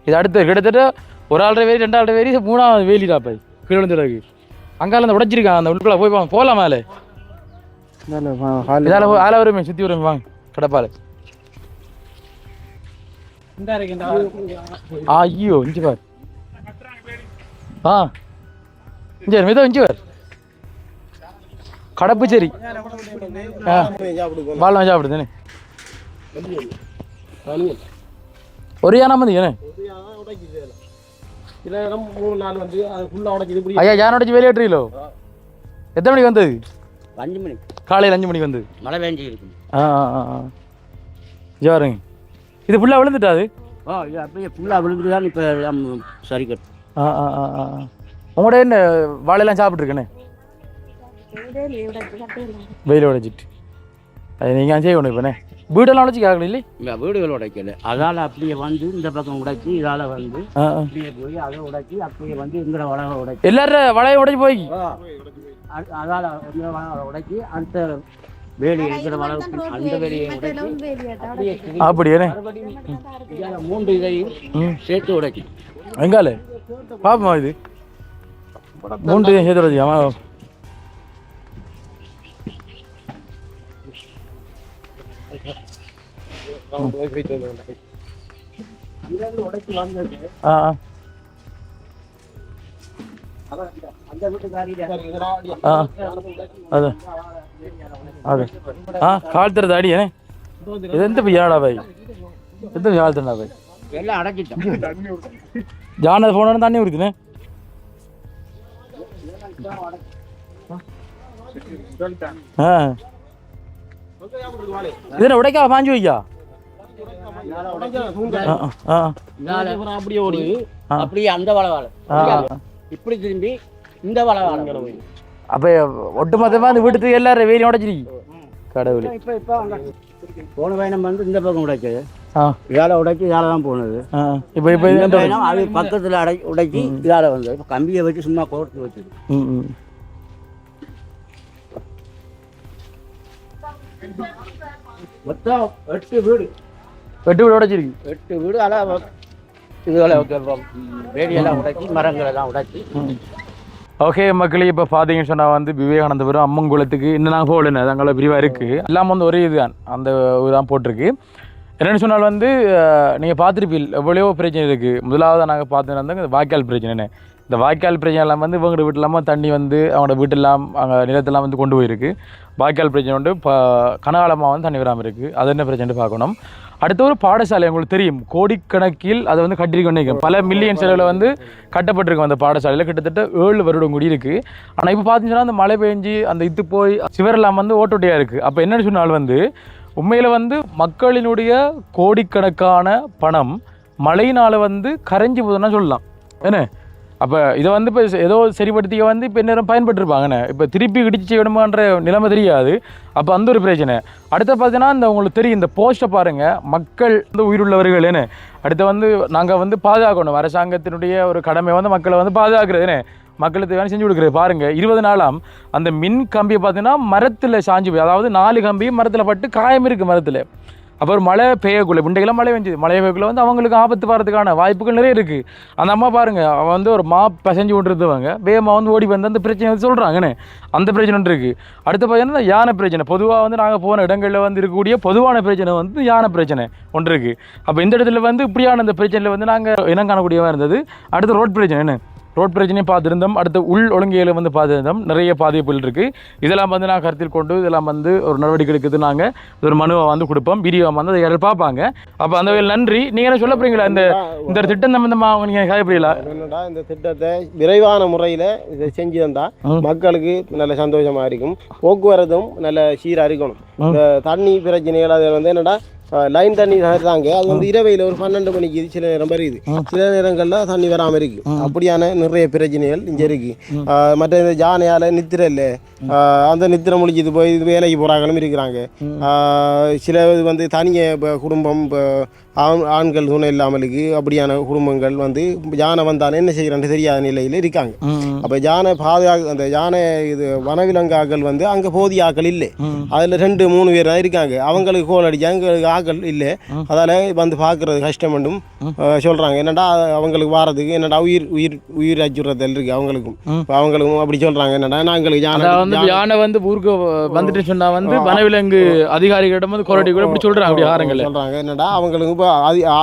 இது அடுத்து கிட்டத்தட்ட ஒரு ஆள் வேலி 2 ஆள் வேலி 3ஆவது வேலிடா போய் கீழே விழுந்துருக்கு அங்கால அந்த உடைச்சிருக்காங்க அந்த உள்ளுக்குள்ள போய் போகலாமா இதால ஆள வருமே சுற்றி வருமே வாங்க கடப்பால் ஐயோ இஞ்சி பார் இஞ்சி மிதோ இஞ்சி பார் கடப்பு சரி பாலம் சாப்பிடுதுன்னு ஒரு யானை வந்து ஏன்னு ஐயா யானை உடைச்சி வெளியேற்றீங்களோ எத்தனை மணிக்கு வந்தது 5 மணிக்கு காலையில் 5 மணிக்கு வந்தது மழை வேண்டி இருக்கு ஜாருங்க இது ஃபுல்லாக விழுந்துட்டா அது இது அப்படியே ஃபுல்லாக விழுந்துட்டு தான் இப்போ சரி கட்டு உங்களோட என்ன வாழையெல்லாம் சாப்பிட்ருக்கேண்ணே வெயில் உடைச்சிட்டு அது நீங்கள் செய்யணும் இப்போண்ணே வீடெல்லாம் உடைச்சி கேட்கல இல்லை வீடுகள் உடைக்கல அதால் அப்படியே வந்து இந்த பக்கம் உடைச்சி இதால் வந்து அப்படியே போய் அதை உடைச்சி அப்படியே வந்து இங்கிற வளவை உடைச்சி எல்லாரும் வளைய உடைச்சி போய் அதால் இந்த வளவை உடைச்சி அந்த வேலி இருக்கிற வளவுக்கு அந்த வேலியை உடைச்சி அப்படியே 3 இதையும் சேர்த்து உடைச்சி எங்கால பாப்போமா இது 3 இதையும் சேர்த்து உடைச்சி ஆமாம் கால் தரது அடி ஏனே இது எந்த பையாடா பாய் எந்த கால் தரா பாய் எல்லாம் அடைச்சிட்டோம் ஜானது போனோன்னு தண்ணி குடிக்குண்ணே இது உடைக்கா பாஞ்சு வைக்கா அப்படியே ஓடி அப்படியே அந்த வளவாள இப்படி திரும்பி இந்த வளவாள அப்ப ஒட்டுமொத்தமா அந்த வீட்டுக்கு எல்லாரும் வேலி உடைச்சிருக்கு கடவுளே போன பயணம் வந்து இந்த பக்கம் உடைச்சது இதால உடைச்சி இதால தான் போனது இப்போ இப்போ இந்த பயணம் அது பக்கத்துல உடைச்சி இதால வந்தது இப்போ கம்பியை வச்சு சும்மா கோர்த்து வச்சது மொத்தம் 8 வீடு உடைச்சிருக்கு 8 வீடு அதான் இதுகளை வேலியெல்லாம் உடைச்சி மரங்கள் எல்லாம் உடைச்சி ஓகே மக்களே இப்போ பார்த்தீங்கன்னு சொன்னால் வந்து விவேகானந்தபுரம் அம்மங்குளத்துக்கு இன்னும் நாங்கள் போகலன்னு அது அங்கே விரிவாக இருக்குது எல்லாம் வந்து ஒரே இதுதான் அந்த இதுதான் போட்டிருக்கு என்னென்னு சொன்னால் வந்து நீங்கள் பார்த்துருப்பீல் எவ்வளோ பிரச்சனை இருக்குது முதலாவது நாங்கள் பார்த்துருந்தாங்க இந்த வாய்க்கால் பிரச்சனைன்னு இந்த வாய்க்கால் பிரச்சனை எல்லாம் வந்து இவங்களோட வீட்டு இல்லாமல் தண்ணி வந்து அவங்களோட வீட்டெல்லாம் அங்கே நிலத்தெல்லாம் வந்து கொண்டு போயிருக்கு வாய்க்கால் பிரச்சனை வந்து இப்போ கனகாலமாக வந்து தண்ணி வராமல் இருக்குது அது என்ன பிரச்சனை பார்க்கணும் அடுத்த ஒரு பாடசாலை உங்களுக்கு தெரியும் கோடிக்கணக்கில் அதை வந்து கட்டிருக்கணும் பல மில்லியன் செலவில் வந்து கட்டப்பட்டிருக்கும் அந்த பாடசாலையில் கிட்டத்தட்ட 7 வருடம் கூடி இருக்குது ஆனால் இப்போ பார்த்தீங்கன்னா அந்த மழை பெஞ்சு அந்த இது போய் சிவரெல்லாம் வந்து ஓட்டோட்டியாக இருக்குது அப்போ என்னென்னு சொன்னால் வந்து உண்மையில் வந்து மக்களினுடைய கோடிக்கணக்கான பணம் மழையினால் வந்து கரைஞ்சி போதுன்னா சொல்லலாம் என்ன அப்போ இதை வந்து இப்போ ஏதோ சரிப்படுத்திக்க வந்து இப்போ நேரம் பயன்பட்டுருப்பாங்கண்ணே இப்போ திருப்பி இடிச்சு செய்யணுமான்ற நிலைமை தெரியாது அப்போ அந்த ஒரு பிரச்சனை அடுத்து பார்த்தீங்கன்னா இந்த உங்களுக்கு தெரியும் இந்த போஸ்ட்டை பாருங்கள் மக்கள் வந்து உயிருள்ளவர்களேன்னு அடுத்து வந்து நாங்கள் வந்து பாதுகாக்கணும் அரசாங்கத்தினுடைய ஒரு கடமை வந்து மக்களை வந்து பாதுகாக்கிறதுன்னு மக்களுக்கு தேவையான செஞ்சு கொடுக்குறது பாருங்கள் 20 நாளாம் அந்த மின் கம்பியை பார்த்தீங்கன்னா மரத்தில் சாஞ்சு போய் அதாவது 4 கம்பியும் மரத்தில் பட்டு காயம் இருக்குது மரத்தில் அப்போ ஒரு மழை பெய்யக்குள்ள முண்டைகளாம் மழை பெஞ்சுது மழை பெய்யக்குள்ள வந்து அவங்களுக்கு ஆபத்து வரதுக்கான வாய்ப்புகள் நிறைய இருக்குது அந்த அம்மா பாருங்கள் அவன் வந்து ஒரு பசஞ்சு கொண்டுருந்தவங்க வேகமாக வந்து ஓடி வந்து அந்த பிரச்சனை வந்து சொல்கிறாங்கன்னு அந்த பிரச்சனை ஒன்று இருக்குது அடுத்து பார்த்தீங்கன்னா யானை பிரச்சனை பொதுவாக வந்து நாங்கள் போன இடங்களில் வந்து இருக்கக்கூடிய பொதுவான பிரச்சனை வந்து யானை பிரச்சனை ஒன்று இருக்குது அப்போ இந்த இடத்துல வந்து இப்படியான இந்த பிரச்சனையில் வந்து நாங்கள் இனம் காணக்கூடியதாக இருந்தது அடுத்து ரோட் பிரச்சனை என்ன ரோட் பிரச்சனையும் பார்த்துருந்தோம் அடுத்து உள் ஒழுங்கையில் வந்து பார்த்துருந்தோம் நிறைய பாதிப்புகள் இருக்குது இதெல்லாம் வந்து நாங்கள் கருத்தில் கொண்டு இதெல்லாம் வந்து ஒரு நடவடிக்கை எடுக்கிறது நாங்கள் ஒரு மனுவை வந்து கொடுப்போம் வீடியோ வந்து அதை யாரும் பார்ப்பாங்க அப்போ அந்த வகையில் நன்றி நீங்கள் என்ன சொல்ல போகிறீங்களா இந்த திட்டம் சம்பந்தமாக நீங்கள் காயப்படல என்னடா இந்த திட்டத்தை விரைவான முறையில் இதை செஞ்சு தந்தால் மக்களுக்கு நல்ல சந்தோஷமாக இருக்கும் போக்குவரத்தும் நல்ல சீராக இருக்கணும் இந்த தண்ணி பிரச்சனைகள் அது வந்து என்னடா லைன் தண்ணி தர்றாங்க. அது வந்து இரவையில் ஒரு 12 மணிக்கு சில நேரம் வருது, சில நேரங்களில் தண்ணி வராமல் இருக்கு. அப்படியான நிறைய பிரச்சனைகள் இங்கே இருக்கு. மற்ற இந்த ஜானையால் நித்திர இல்லை, அந்த நித்திரை முடிச்சிட்டு போய் வேலைக்கு போகிறாங்களும் இருக்கிறாங்க. சில வந்து தனிய குடும்பம், ஆண்கள் துணை இல்லாமலுக்கு அப்படியான குடும்பங்கள் வந்து யானை வந்தாலும் என்ன செய்கிறான்னு தெரியாத நிலையில் இருக்காங்க. அப்போ யானை அந்த யானை இது வனவிலங்காக்கள் வந்து அங்கே போதிய ஆக்கள் இல்லை. அதில் 2-3 பேர் தான் இருக்காங்க. அவங்களுக்கு கோல் அடிக்க எங்களுக்கு ஆக்கள் இல்லை. அதால் வந்து பார்க்குறது கஷ்டமெண்டும் சொல்கிறாங்க. என்னடா அவங்களுக்கு வாரதுக்கு என்னடா உயிர் அச்சுறுத்தல் இருக்குது அவங்களுக்கும் அப்படி சொல்கிறாங்க. என்னடா நாங்களுக்கு யானை வந்து ஊருக்கு வந்துட்டு சொன்னா வந்து வனவிலங்கு அதிகாரிகளிடம் வந்து கோல் அடி கூட சொல்கிறாங்க. என்னடா அவங்களுக்கு இப்போ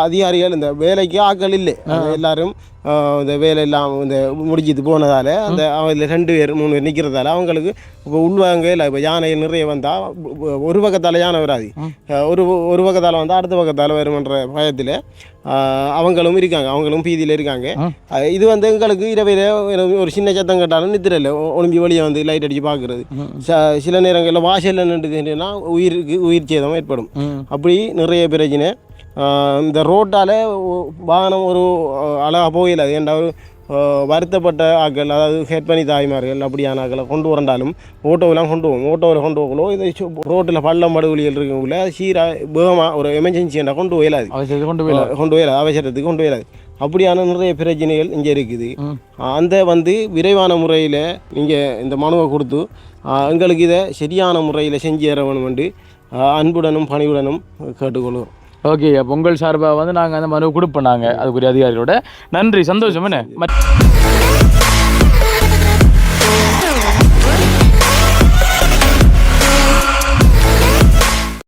அதிகாரிகள் இந்த வேலைக்கு ஆக்கள் இல்லை. எல்லாரும் இந்த வேலையெல்லாம் இந்த முடிச்சிட்டு போனதால் அந்த அதில் 2-3 பேர் நிற்கிறதால அவங்களுக்கு இப்போ உள்வாங்க இல்லை. இப்போ யானைகள் நிறைய வந்தால் ஒரு பக்கத்தால் யானை வராது, ஒரு பக்கத்தால் வந்தால் அடுத்த பக்கத்தால் வருமன்ற பயத்தில் அவங்களும் இருக்காங்க, அவங்களும் பீதியில் இருக்காங்க. இது வந்து எங்களுக்கு இரவையில் ஒரு சின்ன சத்தம் கேட்டாலும் நித்திரையில் ஒளிம்பி வழியை வந்து லைட் அடித்து பார்க்குறது. சில நேரங்களில் வாசலில் நின்றுதுன்னா உயிர் சேதம் ஏற்படும். அப்படி நிறைய பிரச்சனை. இந்த ரோட்டால் வாகனம் ஒரு அழகாக போகல. ஏன்டா ஒரு வருத்தப்பட்ட ஆக்கள், அதாவது ஹெட் பண்ணி தாய்மார்கள் அப்படியான ஆக்களை கொண்டு வரண்டாலும் ஓட்டோவெல்லாம் ஓட்டோவில் கொண்டு போகலோ இது ரோட்டில் பள்ளம் படுகொலிகள் இருக்கக்குள்ள சீராக வேகமாக ஒரு எமர்ஜென்சியாக கொண்டு போயிடாது, அவசரத்துக்கு கொண்டு போயிடாது. அப்படியான நிறைய பிரச்சனைகள் இங்கே இருக்குது. அந்த வந்து விரைவான முறையில் நீங்கள் இந்த மனுவை கொடுத்து எங்களுக்கு இதை சரியான முறையில் செஞ்சு தர வேணும் என்று அன்புடனும் பணிவுடனும் கேட்டுக்கொள்கிறோம். ஓகே, அப்போ உங்கள் சார்பாக வந்து நாங்கள் அந்த மனு கொடுப்போம். நாங்கள் அதுக்குரிய அதிகாரிகளோட நன்றி, சந்தோஷம். என்ன